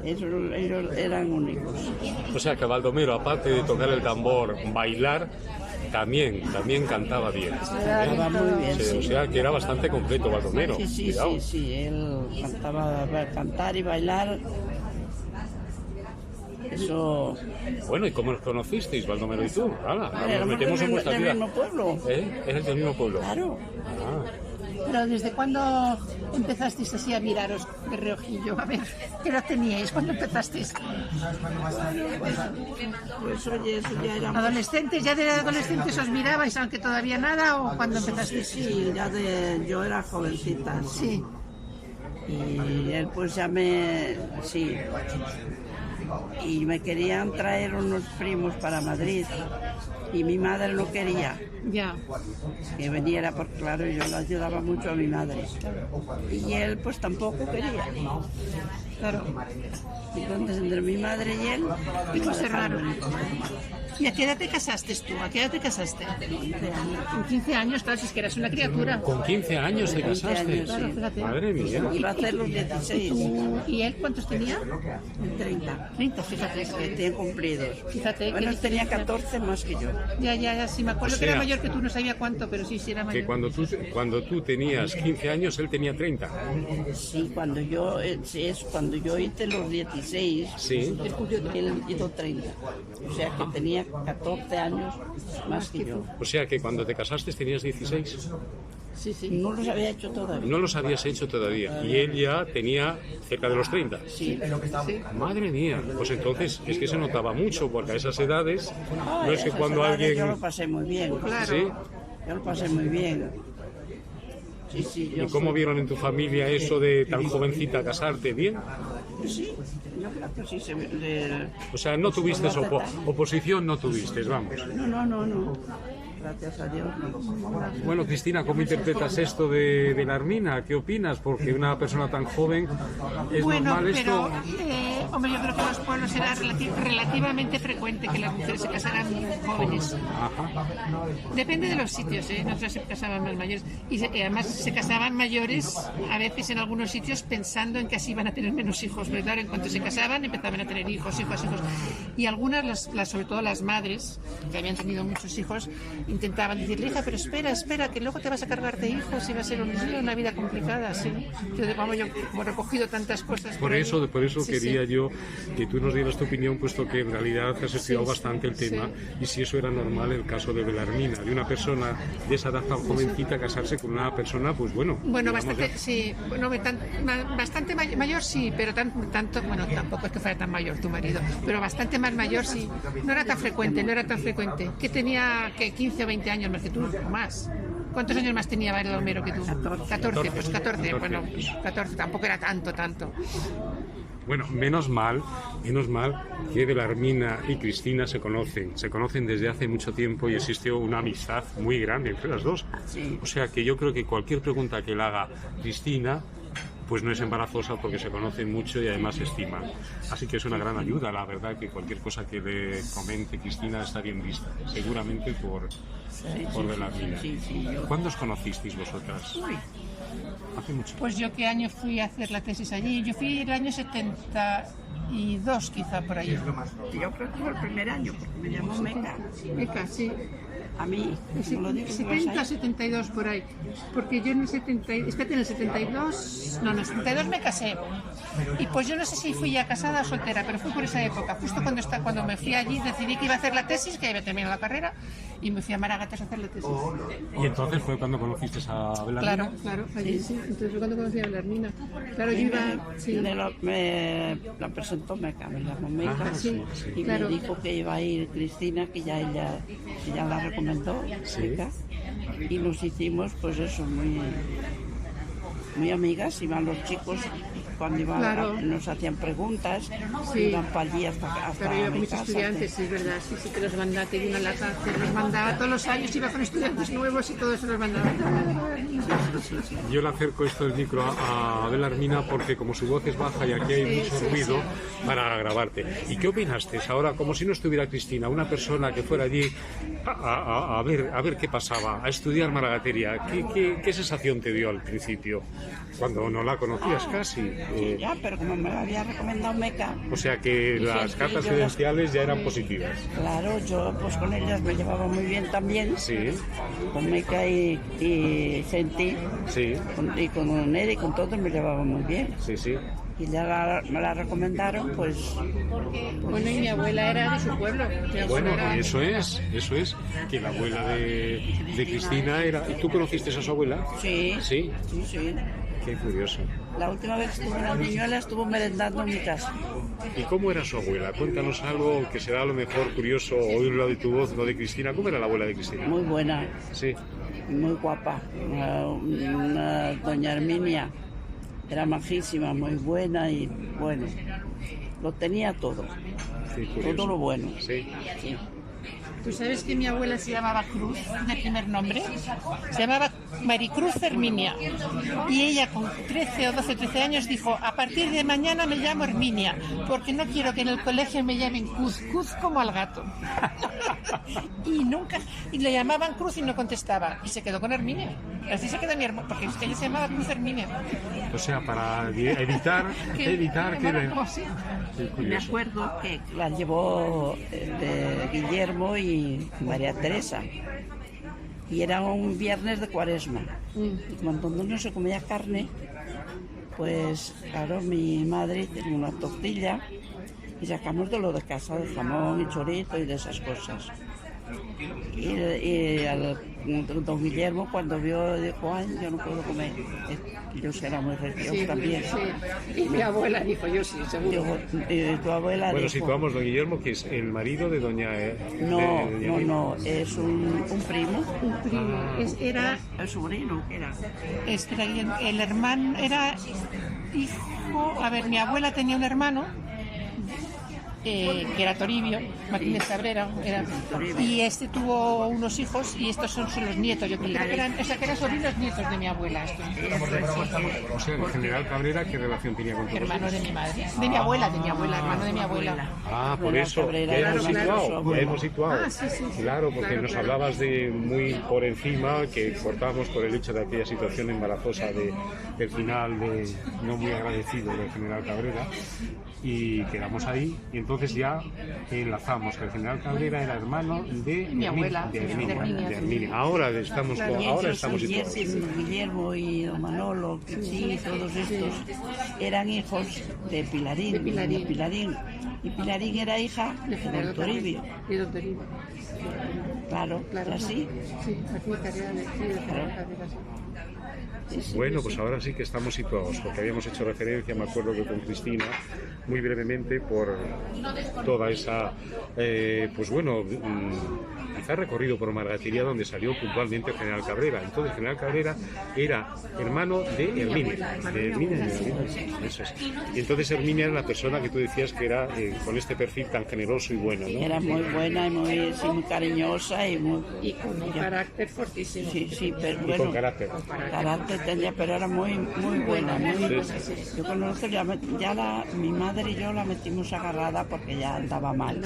ellos eran únicos. O sea que Baldomero, aparte de tocar el tambor, bailar, también cantaba bien. Cantaba muy bien, sí. O sea que era bastante completo Baldomero. Sí, él cantaba, cantar y bailar. Eso... Bueno, ¿y cómo os conocisteis, Baldomero y tú? Nos metemos en vuestra vida. ¿Del mismo pueblo? ¿Eres del mismo pueblo? Claro. Pero ¿desde cuándo empezasteis así a miraros de reojillo? A ver, ¿qué edad teníais? ¿Cuándo empezasteis? Pues oye, eso ya era... ¿Adolescentes? ¿Ya de adolescentes os mirabais, aunque todavía nada? ¿O cuándo empezasteis? Sí, yo era jovencita. Sí. Y él pues ya sí. Y me querían traer unos primos para Madrid y mi madre no quería que viniera, porque claro, yo le ayudaba mucho a mi madre y él pues tampoco quería, claro. Entonces entre mi madre y él pues cerraron. ¿Y a qué edad te casaste tú? ¿A qué edad te casaste? 15 años. Con 15 años, claro, si es que eras una criatura. ¿Con 15 años te casaste? Claro, fíjate. Madre mía. Iba a hacer los 16. ¿Y él cuántos tenía? 30. 30, fíjate. Recién cumplidos. Fíjate. Bueno, él tenía 14 más que yo. Ya, sí, me acuerdo que era mayor que tú, no sabía cuánto, pero sí era mayor. Que cuando tú tenías 15 años, él tenía 30. Sí, cuando yo hice los 16, sí, él hizo 30. O sea que tenía 14 años más que yo. O sea que cuando te casaste tenías 16. Sí, no los había hecho todavía. No los habías hecho todavía. Y él ya tenía cerca de los 30. Sí. Madre mía. Pues entonces es que se notaba mucho, porque a esas edades no es que cuando alguien... Yo lo pasé muy bien. Claro. ¿Sí? Yo lo pasé muy bien. Sí, ¿Y cómo vieron en tu familia eso de tan jovencita casarte? ¿Bien? Sí, yo creo que sí. O sea, no tuviste oposición, no tuviste, vamos. No. Gracias a Dios. Bueno, Cristina, ¿cómo interpretas esto de la Armina? ¿Qué opinas? Porque una persona tan joven, ¿es normal esto? Hombre, yo creo que en los pueblos era relativamente frecuente que las mujeres se casaran jóvenes. Ajá. Depende de los sitios, nosotros se casaban más mayores. Y además se casaban mayores, a veces en algunos sitios, pensando en que así iban a tener menos hijos. Pero claro, en cuanto se casaban, empezaban a tener hijos. Y algunas, sobre todo las madres, que habían tenido muchos hijos, intentaban decirle, hija, pero espera, que luego te vas a cargar de hijos y va a ser una vida complicada, ¿sí? Yo como he recogido tantas cosas. Por eso quería yo mucho que tú nos dieras tu opinión, puesto que en realidad has estudiado bastante el tema, y si eso era normal en el caso de Belarmina, de una persona de esa edad tan jovencita casarse con una persona, pues bueno. Bueno, bastante, sí, bueno, bastante mayor sí, pero tanto, bueno, tampoco es que fuera tan mayor tu marido, pero bastante más mayor sí. No era tan frecuente. Que tenía que 15 o 20 años más que tú, más. ¿Cuántos años más tenía Baldomero que tú? 14, pues 14, bueno, 14, tampoco era tanto. Bueno, menos mal que Belarmina y Cristina se conocen desde hace mucho tiempo y existió una amistad muy grande entre las dos. Sí. O sea que yo creo que cualquier pregunta que le haga Cristina, pues no es embarazosa, porque se conocen mucho y además se estiman. Así que es una gran ayuda, la verdad, que cualquier cosa que le comente Cristina está bien vista, seguramente por Belarmina. Sí, ¿Cuándo os conocisteis vosotras? Hace mucho. Pues yo qué año fui a hacer la tesis allí. Yo fui el año 72 quizá por ahí. Yo creo que fue el primer año, porque me llamó Meca, sí. A mí, como lo digo, 70, 72 por ahí. Porque yo en el 72 me casé. Y pues yo no sé si fui ya casada o soltera, pero fue por esa época. Justo cuando me fui allí decidí que iba a hacer la tesis, que iba a terminar la carrera, y me fui a Maragates a hacer la tesis. ¿Y entonces fue cuando conociste a Belarmina? Claro, allí sí. Entonces fue cuando conocí a Belarmina. Claro, yo iba... Sí. Me la presentó Meca, me llamó Meca, y me dijo que iba a ir Cristina, que ya ella la recomendó, Meca, y nos hicimos, pues eso, muy amigas. Iban los chicos cuando iban, nos hacían preguntas, iban para allí hasta pero iba con mi mis casa, estudiantes, sí, es verdad, sí que los mandaba, tenía una lata, los mandaba todos los años, iba con estudiantes nuevos y todo eso los mandaba. Yo le acerco esto del micro a Belarmina porque como su voz es baja y aquí hay mucho ruido para grabarte. ¿Y qué opinaste ahora, como si no estuviera Cristina, una persona que fuera allí a ver qué pasaba, a estudiar maragatería? ¿Qué sensación te dio al principio, cuando no la conocías casi? Ya, pero como me lo había recomendado Meca... O sea que las cartas credenciales ya eran positivas. Claro, yo pues con ellas me llevaba muy bien también. Sí. Con Meca y Senti. Sí. Y con Neri y con todos me llevaba muy bien. Sí. Y ya me la recomendaron, pues... Bueno, y mi abuela era de su pueblo. Bueno, eso es, que la abuela de Cristina era... ¿Y tú conociste a su abuela? Sí. ¿Sí? Sí. Qué curioso. La última vez que estuve en la Niñuela estuvo merendando en mi casa. ¿Y cómo era su abuela? Cuéntanos algo que será a lo mejor curioso oírlo de tu voz, no de Cristina. ¿Cómo era la abuela de Cristina? Muy buena. Sí. Muy guapa. Una doña Herminia. Era majísima, muy buena y bueno, lo tenía todo. Sí, todo lo bueno. Sí. ¿Tú sabes que mi abuela se llamaba Cruz, de primer nombre? Se llamaba Maricruz Herminia. Y ella con 13 años dijo, a partir de mañana me llamo Herminia, porque no quiero que en el colegio me llamen Cruz como al gato. Y le llamaban Cruz y no contestaba. Y se quedó con Herminia. Así se quedó mi hermano, porque ella se llamaba Cruz Herminia. O sea, para evitar que... Me acuerdo que la llevó de Guillermo y María Teresa. Y era un viernes de Cuaresma. Y cuando no se comía carne, pues claro, mi madre tenía una tortilla y sacamos de lo de casa, de jamón y chorizo y de esas cosas. Y don Guillermo, cuando vio, dijo, ay, yo no puedo comer. Yo era muy religioso también. Sí. Y mi abuela dijo, yo sí, seguro. Tu abuela bueno, dijo... situamos don Guillermo, que es el marido de doña... No, es un primo. Un primo. Era el sobrino, era. El hermano era hijo... A ver, mi abuela tenía un hermano... que era Toribio, Martínez Cabrera, y este tuvo unos hijos y estos son los nietos, yo creo que eran sobrinos nietos de mi abuela. O sea, el general Cabrera, ¿qué relación tenía con todos? Hermano de mi madre, de mi abuela, hermano de mi abuela. Ah, por eso, ya hemos situado. Sí. Claro, porque nos hablabas de muy por encima, que cortábamos por el hecho de aquella situación embarazosa del final de no muy agradecido del general Cabrera, y quedamos ahí, y entonces entonces ya enlazamos que el general Cabrera era hermano de mi abuela, de Herminia. Herminia. Ahora estamos situados. Guillermo y don Manolo, sí, todos estos eran hijos de Pilarín. Y Pilarín era hija de don Toribio. De don Toribio. Claro, así. Sí, aquí Bueno, pues ahora sí que estamos situados, porque habíamos hecho referencia, me acuerdo que con Cristina, muy brevemente, por toda esa, quizá recorrido por Margatería, donde salió puntualmente el general Cabrera. Entonces, el general Cabrera era hermano de Herminia. Eso es. Y entonces Herminia era la persona que tú decías que era con este perfil tan generoso y bueno, ¿no? Era muy buena y muy cariñosa y con un carácter fortísimo. Sí, pero bueno. Y con carácter. Carácter tenía, pero era muy buena. Yo conozco, mi madre y yo la metimos agarrada porque ya andaba mal.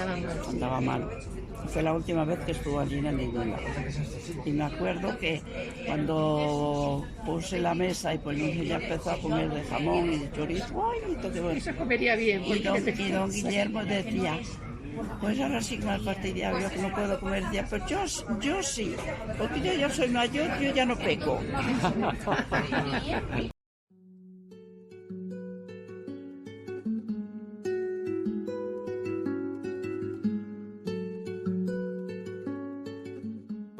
Fue la última vez que estuvo allí en el Ninguna. Y me acuerdo que cuando puse la mesa y pues ella empezó a comer de jamón y de chorizo, ¡ay! Entonces, bueno, se comería bien. Y don Guillermo decía, pues ahora sí que me has fastidiado, yo que no puedo comer ya, pero yo sí, porque yo ya soy mayor, yo ya no peco.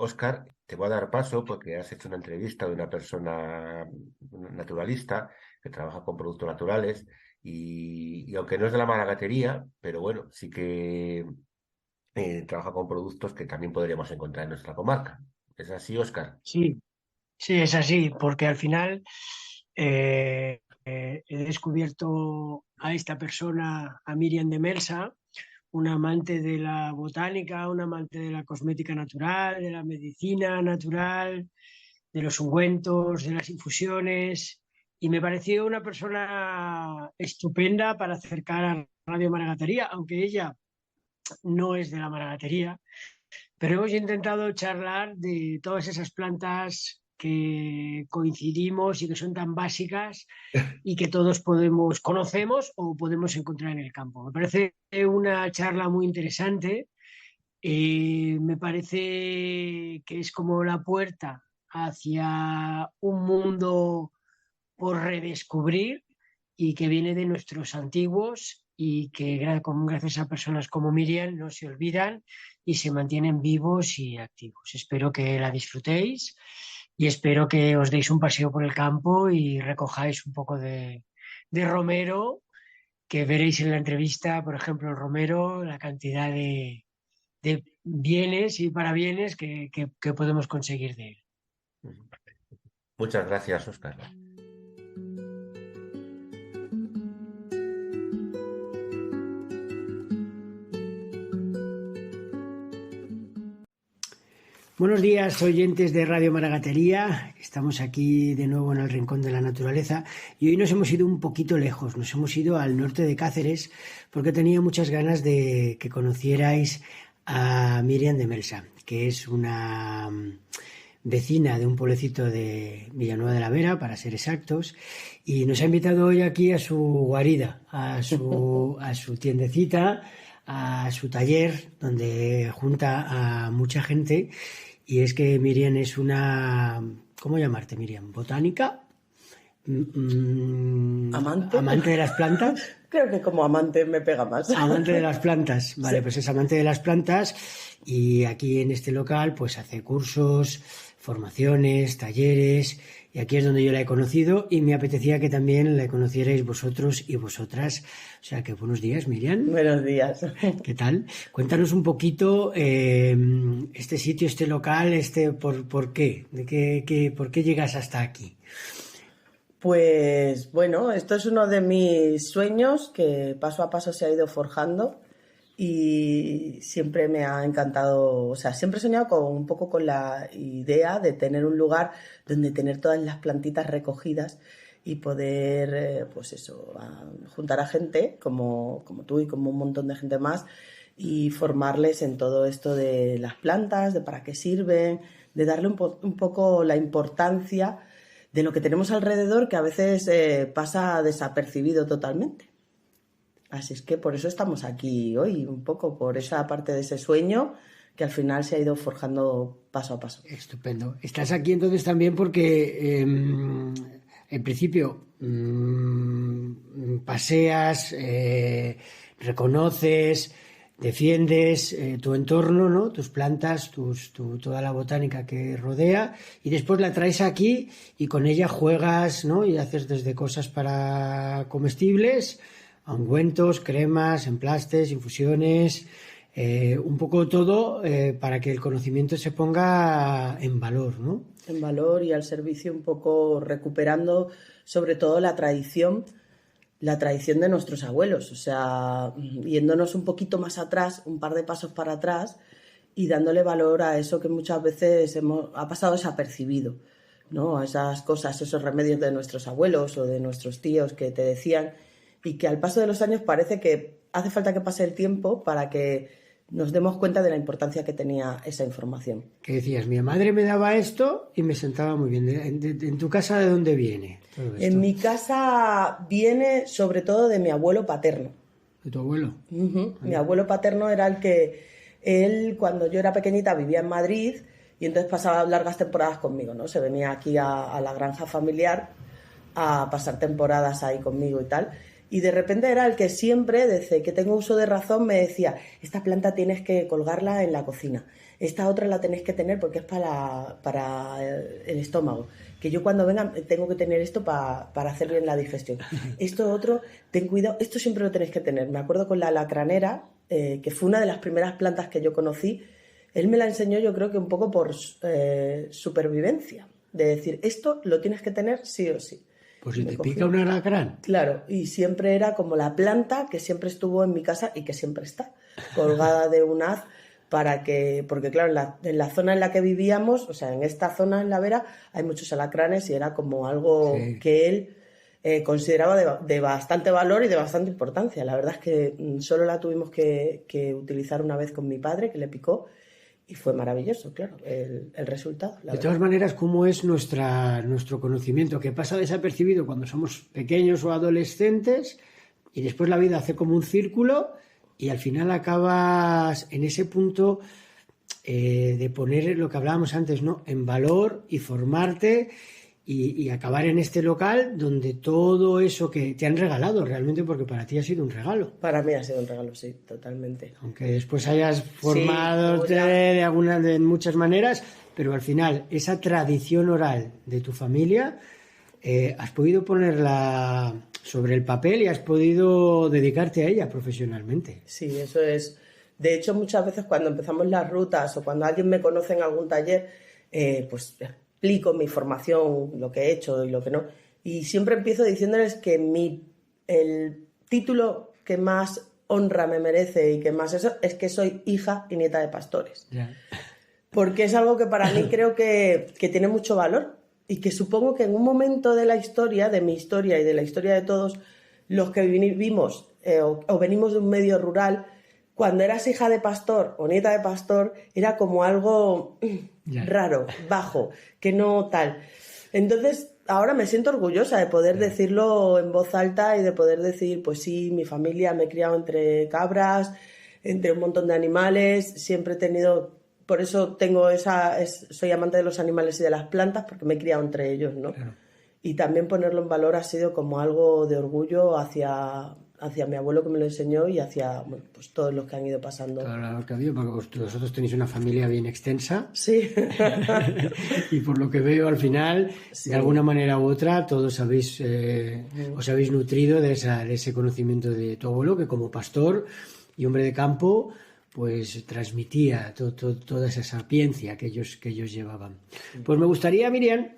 Óscar, te voy a dar paso porque has hecho una entrevista de una persona naturalista que trabaja con productos naturales y aunque no es de la maragatería, pero bueno, sí que trabaja con productos que también podríamos encontrar en nuestra comarca. ¿Es así, Óscar? Sí, es así, porque al final he descubierto a esta persona, a Miriam de Melsa, una amante de la botánica, una amante de la cosmética natural, de la medicina natural, de los ungüentos, de las infusiones, y me pareció una persona estupenda para acercar a Radio Maragatería, aunque ella no es de la Maragatería, pero hemos intentado charlar de todas esas plantas que coincidimos y que son tan básicas y que todos conocemos o podemos encontrar en el campo. Me parece una charla muy interesante. Me parece que es como la puerta hacia un mundo por redescubrir y que viene de nuestros antiguos y que gracias a personas como Miriam no se olvidan y se mantienen vivos y activos. Espero que la disfrutéis y espero que os deis un paseo por el campo y recojáis un poco de romero, que veréis en la entrevista, por ejemplo, el romero, la cantidad de bienes y parabienes que podemos conseguir de él. Muchas gracias, Óscar. Buenos días, oyentes de Radio Maragatería. Estamos aquí de nuevo en el Rincón de la Naturaleza y hoy nos hemos ido un poquito lejos, nos hemos ido al norte de Cáceres porque tenía muchas ganas de que conocierais a Miriam de Melsa, que es una vecina de un pueblecito de Villanueva de la Vera, para ser exactos, y nos ha invitado hoy aquí a su guarida, a su tiendecita, a su taller, donde junta a mucha gente. Y es que Miriam es una... ¿Cómo llamarte, Miriam? ¿Botánica? ¿Amante de las plantas? Creo que como amante me pega más. Amante de las plantas. Vale, sí. Pues es amante de las plantas y aquí en este local pues hace cursos, formaciones, talleres, y aquí es donde yo la he conocido y me apetecía que también la conocierais vosotros y vosotras. O sea que buenos días, Miriam. Buenos días. ¿Qué tal? Cuéntanos un poquito este sitio, este local, ¿por qué? ¿Por qué llegas hasta aquí? Pues bueno, esto es uno de mis sueños que paso a paso se ha ido forjando y siempre me ha encantado, o sea, siempre he soñado un poco con la idea de tener un lugar donde tener todas las plantitas recogidas y poder, pues eso, juntar a gente como tú y como un montón de gente más y formarles en todo esto de las plantas, de para qué sirven, de darle un poco la importancia de lo que tenemos alrededor, que a veces pasa desapercibido totalmente. Así es que por eso estamos aquí hoy, un poco por esa parte de ese sueño que al final se ha ido forjando paso a paso. Estupendo. Estás aquí entonces también porque en principio paseas, reconoces, defiendes tu entorno, ¿no? Tus plantas, toda la botánica que rodea, y después la traes aquí y con ella juegas, ¿no? Y haces desde cosas para comestibles, a ungüentos, cremas, emplastes, infusiones, un poco todo para que el conocimiento se ponga en valor, ¿no? En valor y al servicio, un poco recuperando sobre todo la tradición de nuestros abuelos, o sea, yéndonos un poquito más atrás, un par de pasos para atrás y dándole valor a eso que muchas veces ha pasado desapercibido, ¿no? A esas cosas, esos remedios de nuestros abuelos o de nuestros tíos que te decían, y que al paso de los años parece que hace falta que pase el tiempo para que nos demos cuenta de la importancia que tenía esa información. Que decías, mi madre me daba esto y me sentaba muy bien. ¿En tu casa de dónde viene todo esto? En mi casa viene sobre todo de mi abuelo paterno. ¿De tu abuelo? Uh-huh. Mi abuelo paterno era el que, él cuando yo era pequeñita vivía en Madrid y entonces pasaba largas temporadas conmigo, ¿no? Se venía aquí a la granja familiar a pasar temporadas ahí conmigo y tal. Y de repente era el que siempre, desde que tengo uso de razón, me decía, esta planta tienes que colgarla en la cocina, esta otra la tenéis que tener porque es para el estómago, que yo cuando venga tengo que tener esto para hacer bien la digestión. Esto otro, ten cuidado, esto siempre lo tenéis que tener. Me acuerdo con la alacranera, que fue una de las primeras plantas que yo conocí, él me la enseñó yo creo que un poco por supervivencia, de decir, esto lo tienes que tener sí o sí. Pues si te pica un alacrán. Claro, y siempre era como la planta que siempre estuvo en mi casa y que siempre está, colgada de un haz, porque claro, en la zona en la que vivíamos, o sea, en esta zona en la Vera, hay muchos alacranes y era como algo que él consideraba de bastante valor y de bastante importancia. La verdad es que solo la tuvimos que utilizar una vez con mi padre, que le picó, y fue maravilloso, claro, el resultado. De todas maneras, ¿cómo es nuestro conocimiento? Que pasa desapercibido cuando somos pequeños o adolescentes y después la vida hace como un círculo y al final acabas en ese punto de poner lo que hablábamos antes, ¿no? En valor y formarte y acabar en este local donde todo eso que te han regalado realmente, porque para ti ha sido un regalo. Para mí ha sido un regalo, sí, totalmente. Aunque después hayas formado de muchas maneras, pero al final esa tradición oral de tu familia has podido ponerla sobre el papel y has podido dedicarte a ella profesionalmente. Sí, eso es. De hecho, muchas veces cuando empezamos las rutas o cuando alguien me conoce en algún taller, pues explico mi formación, lo que he hecho y lo que no. Y siempre empiezo diciéndoles que el título que más honra me merece y que más eso es que soy hija y nieta de pastores. Yeah. Porque es algo que para mí creo que tiene mucho valor y que supongo que en un momento de la historia, de mi historia y de la historia de todos los que vivimos o venimos de un medio rural, cuando eras hija de pastor o nieta de pastor, era como algo raro, bajo, que no tal. Entonces, ahora me siento orgullosa de poder decirlo en voz alta y de poder decir, pues sí, mi familia me he criado entre cabras, entre un montón de animales, siempre he tenido, por eso soy amante de los animales y de las plantas, porque me he criado entre ellos, ¿no? Claro. Y también ponerlo en valor ha sido como algo de orgullo hacia mi abuelo que me lo enseñó y hacia pues todos los que han ido pasando. Claro que ha habido, porque vosotros tenéis una familia bien extensa. Sí. Y por lo que veo al final, sí, de alguna manera u otra, todos os habéis nutrido de ese conocimiento de tu abuelo, que como pastor y hombre de campo, pues transmitía toda esa sapiencia que ellos llevaban. Pues me gustaría, Miriam,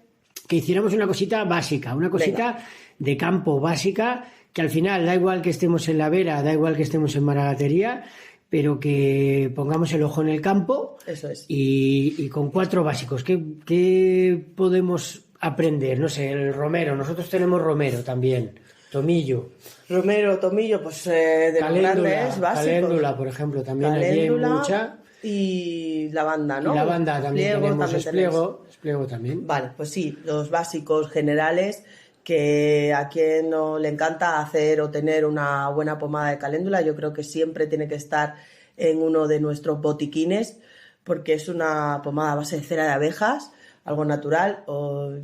que hiciéramos una cosita básica, una cosita de campo básica, que al final da igual que estemos en la Vera, da igual que estemos en Maragatería, pero que pongamos el ojo en el campo. Eso es. Y con 4 básicos. ¿Qué podemos aprender? No sé, el romero. Nosotros tenemos romero también. Tomillo. Romero, tomillo, pues de los grandes básicos. Caléndula, por ejemplo, también allí hay mucha. Y lavanda, ¿no? Y lavanda también tenemos, espliego también. Vale, pues sí, los básicos generales. que a quien no le encanta hacer o tener una buena pomada de caléndula, yo creo que siempre tiene que estar en uno de nuestros botiquines, porque es una pomada a base de cera de abejas, algo natural.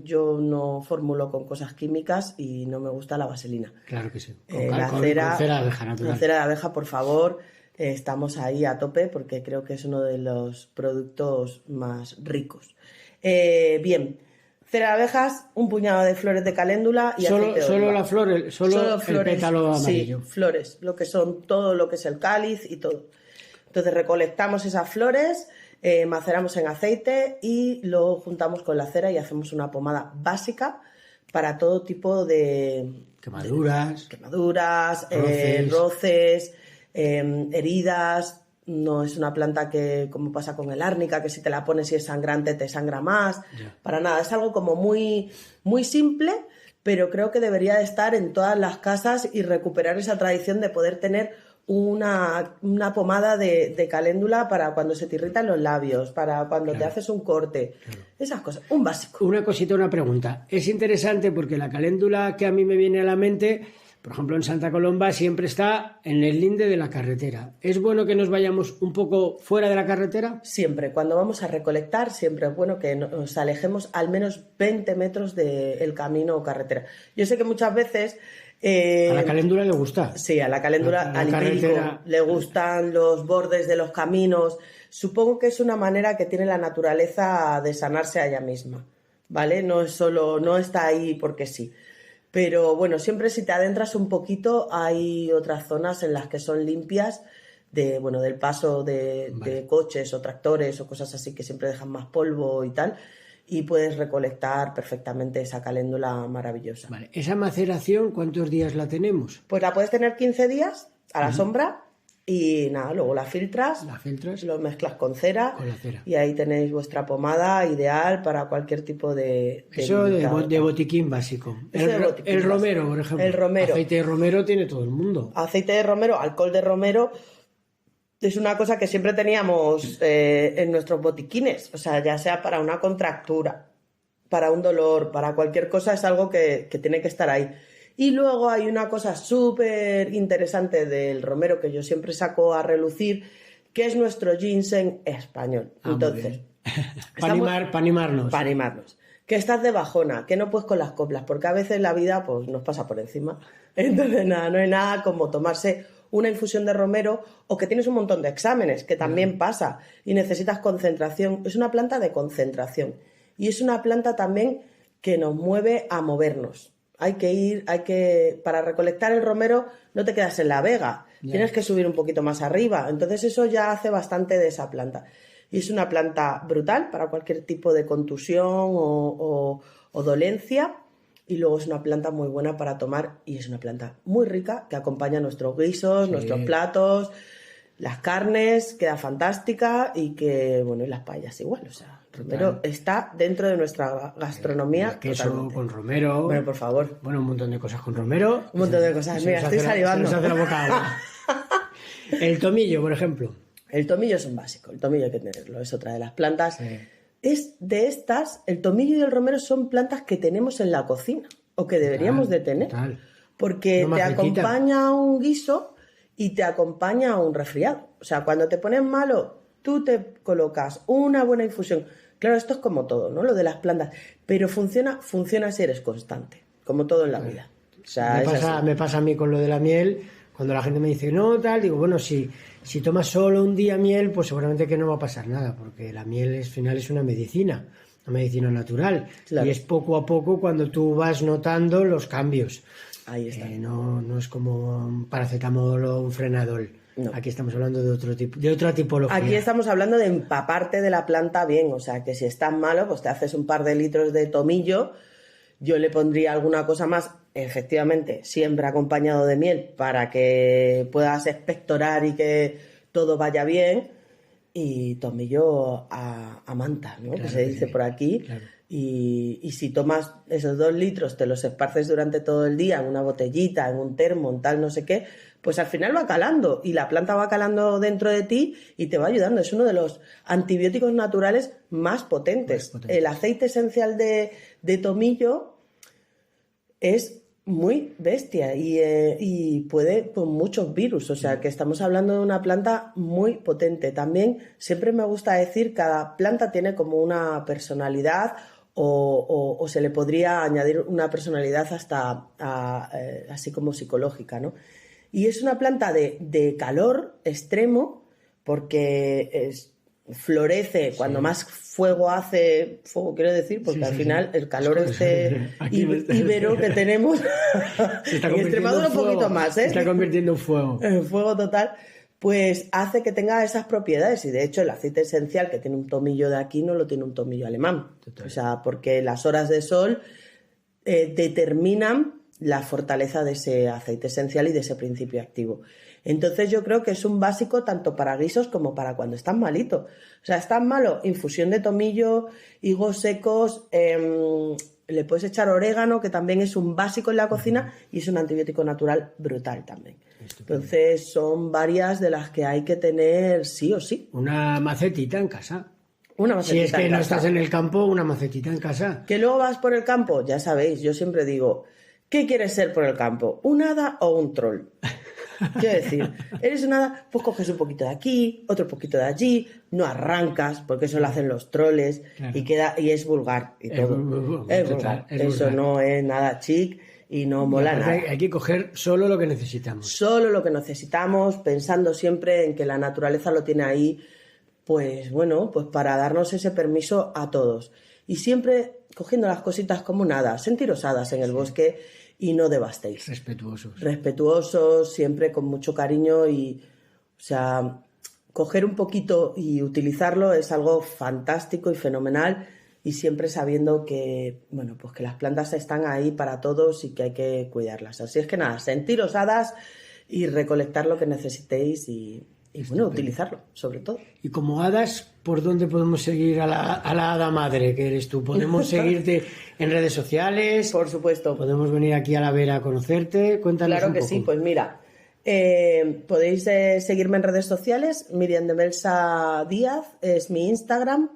Yo no formulo con cosas químicas y no me gusta la vaselina. Claro que sí. Con cera de abeja natural. Con cera de abeja, por favor, estamos ahí a tope porque creo que es uno de los productos más ricos. Bien, cera de abejas, un puñado de flores de caléndula y aceite de oliva. Solo las flores, solo el pétalo amarillo. Sí, flores, lo que son todo lo que es el cáliz y todo. Entonces recolectamos esas flores, maceramos en aceite y lo juntamos con la cera y hacemos una pomada básica para todo tipo de quemaduras, roces, heridas. No es una planta que, como pasa con el árnica, que si te la pones y es sangrante te sangra más. Para nada, es algo como muy, muy simple, pero creo que debería de estar en todas las casas y recuperar esa tradición de poder tener una pomada de caléndula para cuando se te irritan los labios, para cuando te haces un corte, esas cosas, un básico. Una cosita, una pregunta. Es interesante porque la caléndula que a mí me viene a la mente, por ejemplo en Santa Colomba, siempre está en el linde de la carretera. ¿Es bueno que nos vayamos un poco fuera de la carretera? Siempre, cuando vamos a recolectar, siempre es bueno que nos alejemos al menos 20 metros del camino o carretera. Yo sé que muchas veces... a la caléndula le gusta. Sí, a la caléndula, al hipérico, le gustan los bordes de los caminos. Supongo que es una manera que tiene la naturaleza de sanarse a ella misma, ¿vale? No está ahí porque sí. Pero bueno, siempre si te adentras un poquito hay otras zonas en las que son limpias del paso de coches o tractores o cosas así que siempre dejan más polvo y tal. Y puedes recolectar perfectamente esa caléndula maravillosa. Vale. ¿Esa maceración cuántos días la tenemos? Pues la puedes tener 15 días a la sombra y nada, luego la filtras, lo mezclas con la cera y ahí tenéis vuestra pomada ideal para cualquier tipo de eso de botiquín básico. El romero, por ejemplo. El romero. Aceite de romero tiene todo el mundo. Aceite de romero, alcohol de romero... Es una cosa que siempre teníamos en nuestros botiquines, o sea, ya sea para una contractura, para un dolor, para cualquier cosa, es algo que tiene que estar ahí. Y luego hay una cosa súper interesante del romero que yo siempre saco a relucir, que es nuestro ginseng español. Entonces, para animarnos. Para animarnos. Que estás de bajona, que no puedes con las coplas, porque a veces la vida pues nos pasa por encima. Entonces, nada, no hay nada como tomarse una infusión de romero o que tienes un montón de exámenes, que también pasa, y necesitas concentración. Es una planta de concentración y es una planta también que nos mueve a movernos. Para recolectar el romero no te quedas en la vega, tienes que subir un poquito más arriba, entonces eso ya hace bastante de esa planta. Y es una planta brutal para cualquier tipo de contusión o dolencia. Y luego es una planta muy buena para tomar y es una planta muy rica que acompaña nuestros guisos, nuestros platos, las carnes, queda fantástica y y las paellas igual, o sea, romero está dentro de nuestra gastronomía. El queso totalmente. Con romero. Bueno, por favor. Bueno, un montón de cosas con romero. Un montón de cosas, mira, estoy salivando. Se nos hace la boca agua. El tomillo, por ejemplo. El tomillo es un básico, el tomillo hay que tenerlo, es otra de las plantas... Sí. Es de estas, el tomillo y el romero son plantas que tenemos en la cocina o que deberíamos de tener, porque te acompaña un guiso y te acompaña un resfriado. O sea, cuando te pones malo, tú te colocas una buena infusión. Claro, esto es como todo, ¿no? Lo de las plantas, pero funciona si eres constante, como todo en la vida. O sea, me pasa a mí con lo de la miel. Cuando la gente me dice, no, tal, digo, bueno, si tomas solo un día miel, pues seguramente que no va a pasar nada, porque la miel al final es una medicina natural. Claro. Y es poco a poco cuando tú vas notando los cambios. Ahí está. No es como un paracetamol o un frenadol. No. Aquí estamos hablando de otra tipología. Aquí estamos hablando de empaparte de la planta bien, o sea, que si estás malo, pues te haces un par de litros de tomillo. Yo le pondría alguna cosa más, efectivamente, siempre acompañado de miel para que puedas expectorar y que todo vaya bien. Y tomillo a manta, ¿no? Claro, que se dice por aquí. Claro. Y si tomas esos 2 litros, te los esparces durante todo el día en una botellita, en un termo, en tal no sé qué, pues al final va calando y la planta va calando dentro de ti y te va ayudando. Es uno de los antibióticos naturales más potentes. El aceite esencial de tomillo es muy bestia y puede con muchos virus, o sea que estamos hablando de una planta muy potente. También siempre me gusta decir, cada planta tiene como una personalidad o se le podría añadir una personalidad hasta así como psicológica, ¿no? Y es una planta de calor extremo porque florece cuando más fuego hace, fuego quiero decir, porque al final el calor ibero que tenemos en Extremadura un poquito más, se está convirtiendo en fuego. En fuego total, pues hace que tenga esas propiedades y de hecho el aceite esencial que tiene un tomillo de aquí no lo tiene un tomillo alemán. Total. O sea, porque las horas de sol determinan la fortaleza de ese aceite esencial y de ese principio activo. Entonces yo creo que es un básico tanto para guisos como para cuando estás malito. O sea, estás malo, infusión de tomillo, higos secos, le puedes echar orégano, que también es un básico en la cocina y es un antibiótico natural brutal también. Estupendo. Entonces son varias de las que hay que tener sí o sí. Una macetita en casa. Una macetita si es que no estás en el campo, una macetita en casa. Que luego vas por el campo, ya sabéis, yo siempre digo, ¿qué quieres ser por el campo? ¿Un hada o un troll? Quiero decir, eres un hada, pues coges un poquito de aquí, otro poquito de allí, no arrancas, porque eso lo hacen los troles, claro. y es vulgar y todo. Es vulgar. Eso no es nada chic y no mola nada. Hay que coger solo lo que necesitamos. Solo lo que necesitamos, pensando siempre en que la naturaleza lo tiene ahí, pues bueno, pues para darnos ese permiso a todos. Y siempre cogiendo las cositas como nada, sentiros hadas en el bosque y no devastéis. Respetuosos, siempre con mucho cariño y, o sea, coger un poquito y utilizarlo es algo fantástico y fenomenal y siempre sabiendo que, bueno, pues que las plantas están ahí para todos y que hay que cuidarlas. Así es que nada, sentiros hadas y recolectar lo que necesitéis y bueno, utilizarlo, sobre todo. Y como hadas, ¿por dónde podemos seguir a la hada madre que eres tú? ¿Podemos seguirte en redes sociales? Por supuesto. ¿Podemos venir aquí a la Vera a conocerte? Cuéntanos claro un que poco. Sí, pues mira, podéis seguirme en redes sociales. Miriam de Melsa Díaz es mi Instagram,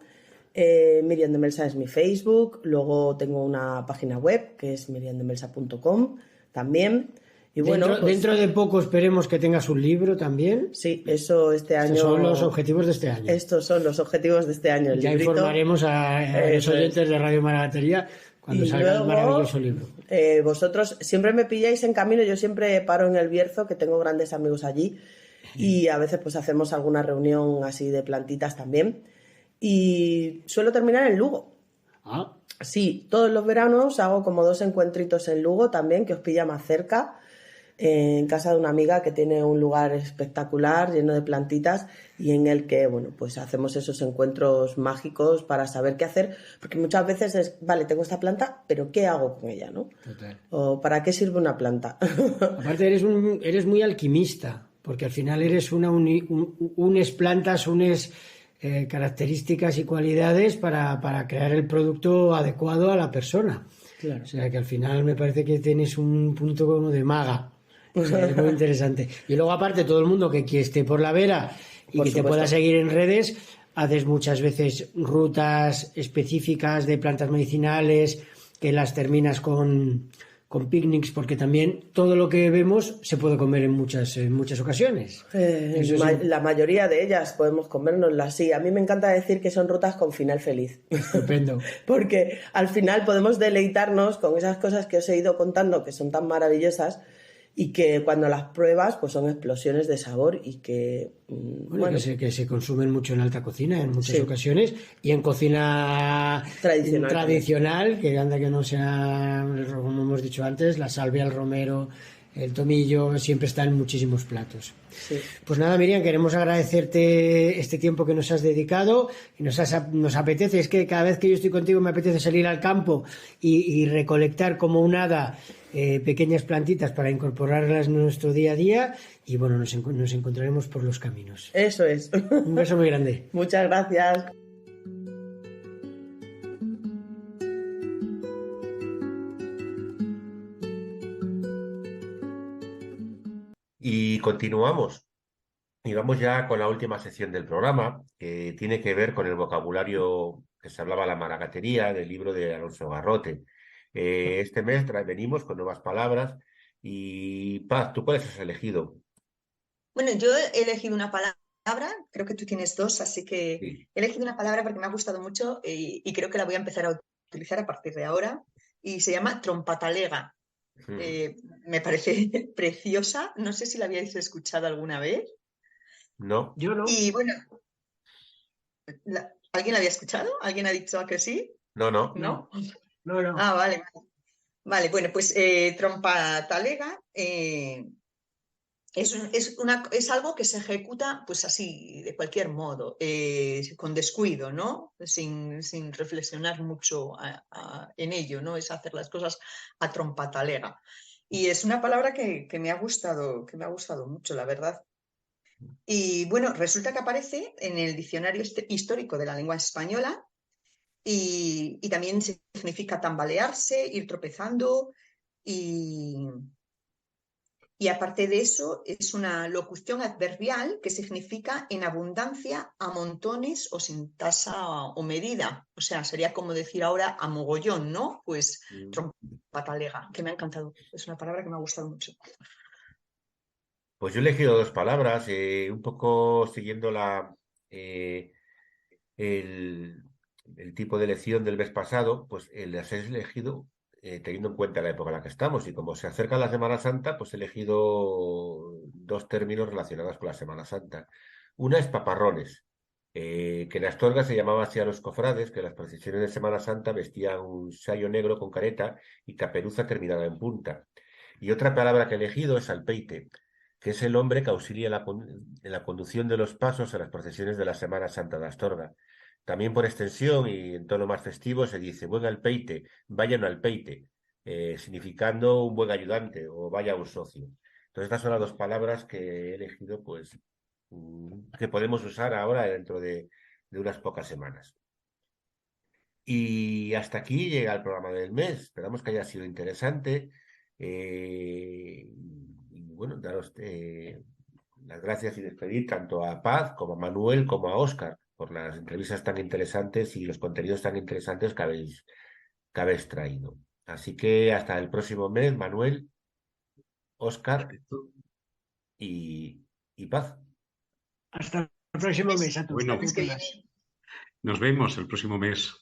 Miriam de Melsa es mi Facebook, luego tengo una página web que es miriamdemelsa.com también. Y bueno, dentro de poco esperemos que tengas un libro también. Sí, eso este año. Estos son los objetivos de este año. Estos son los objetivos de este año. Ya informaremos a los oyentes de Radio Maragatería cuando salga el maravilloso libro. Vosotros siempre me pilláis en camino, yo siempre paro en El Bierzo, que tengo grandes amigos allí, y a veces pues hacemos alguna reunión así de plantitas también. Y suelo terminar en Lugo. Ah. Sí, todos los veranos hago como 2 encuentritos en Lugo también, que os pilla más cerca. En casa de una amiga que tiene un lugar espectacular lleno de plantitas y en el que, bueno, pues hacemos esos encuentros mágicos para saber qué hacer, porque muchas veces es, vale, tengo esta planta, pero ¿qué hago con ella, no? Total. O ¿para qué sirve una planta? Aparte eres muy alquimista, porque al final eres unes plantas, unes características y cualidades para crear el producto adecuado a la persona. Claro. O sea que al final me parece que tienes un punto como de maga. O sea, es muy interesante. Y luego, aparte, todo el mundo que esté por la Vera y por que supuesto. Te pueda seguir en redes, haces muchas veces rutas específicas de plantas medicinales que las terminas con picnics, porque también todo lo que vemos se puede comer en muchas ocasiones. La mayoría de ellas podemos comérnoslas, sí. A mí me encanta decir que son rutas con final feliz. Estupendo. Porque al final podemos deleitarnos con esas cosas que os he ido contando que son tan maravillosas y que cuando las pruebas pues son explosiones de sabor y que bueno. Que se consumen mucho en alta cocina en muchas ocasiones y en cocina tradicional que anda que no sea, como hemos dicho antes, la salvia, el romero, el tomillo, siempre está en muchísimos platos. Sí. Pues nada, Miriam, queremos agradecerte este tiempo que nos has dedicado y nos apetece, es que cada vez que yo estoy contigo me apetece salir al campo y recolectar como un hada pequeñas plantitas para incorporarlas en nuestro día a día y bueno, nos encontraremos por los caminos. Eso es. Un beso muy grande. Muchas gracias. Y continuamos. Y vamos ya con la última sección del programa, que tiene que ver con el vocabulario que se hablaba la maragatería del libro de Alonso Garrote. Este mes venimos con nuevas palabras. Y Paz, ¿tú cuáles has elegido? Bueno, yo he elegido una palabra, creo que tú tienes dos, así que Sí. he elegido una palabra porque me ha gustado mucho y creo que la voy a empezar a utilizar a partir de ahora. Y se llama trompatalega. Me parece preciosa. No sé si la habíais escuchado alguna vez. No, Yo no. Y bueno, ¿alguien la había escuchado? ¿Alguien ha dicho que sí? no. ¿No? No. Ah, vale. Vale, bueno, pues trompatalega es algo que se ejecuta pues así, de cualquier modo, con descuido, ¿no? Sin reflexionar mucho en ello, ¿no? Es hacer las cosas a trompatalega. Y es una palabra que me ha gustado mucho, la verdad. Y bueno, resulta que aparece en el diccionario histórico de la lengua española y también significa tambalearse, ir tropezando y aparte de eso es una locución adverbial que significa en abundancia, a montones o sin tasa o medida. O sea, sería como decir ahora a mogollón, ¿no? Pues trompatalega, que me ha encantado. Es una palabra que me ha gustado mucho. pues yo he elegido dos palabras, un poco siguiendo eh, el, el tipo de elección del mes pasado, pues las he elegido teniendo en cuenta la época en la que estamos. Y como se acerca la Semana Santa, pues he elegido dos términos relacionados con la Semana Santa. Una es paparrones, que en Astorga se llamaba así a los cofrades, que en las procesiones de Semana Santa vestían un sayo negro con careta y caperuza terminada en punta. Y otra palabra que he elegido es alpeite, que es el hombre que auxilia en la conducción de los pasos en las procesiones de la Semana Santa de Astorga. También por extensión y en tono más festivo se dice buen alpeite, vayan al peite, significando un buen ayudante o vaya un socio. Entonces estas son las dos palabras que he elegido, pues, que podemos usar ahora dentro de unas pocas semanas. Y hasta aquí llega el programa del mes. Esperamos que haya sido interesante. Y bueno, daros las gracias y despedir tanto a Paz como a Manuel como a Óscar por las entrevistas tan interesantes y los contenidos tan interesantes que habéis traído. Así que hasta el próximo mes, Manuel, Óscar y Paz. Hasta el próximo mes a todos. Bueno, Es que todas. nos vemos el próximo mes.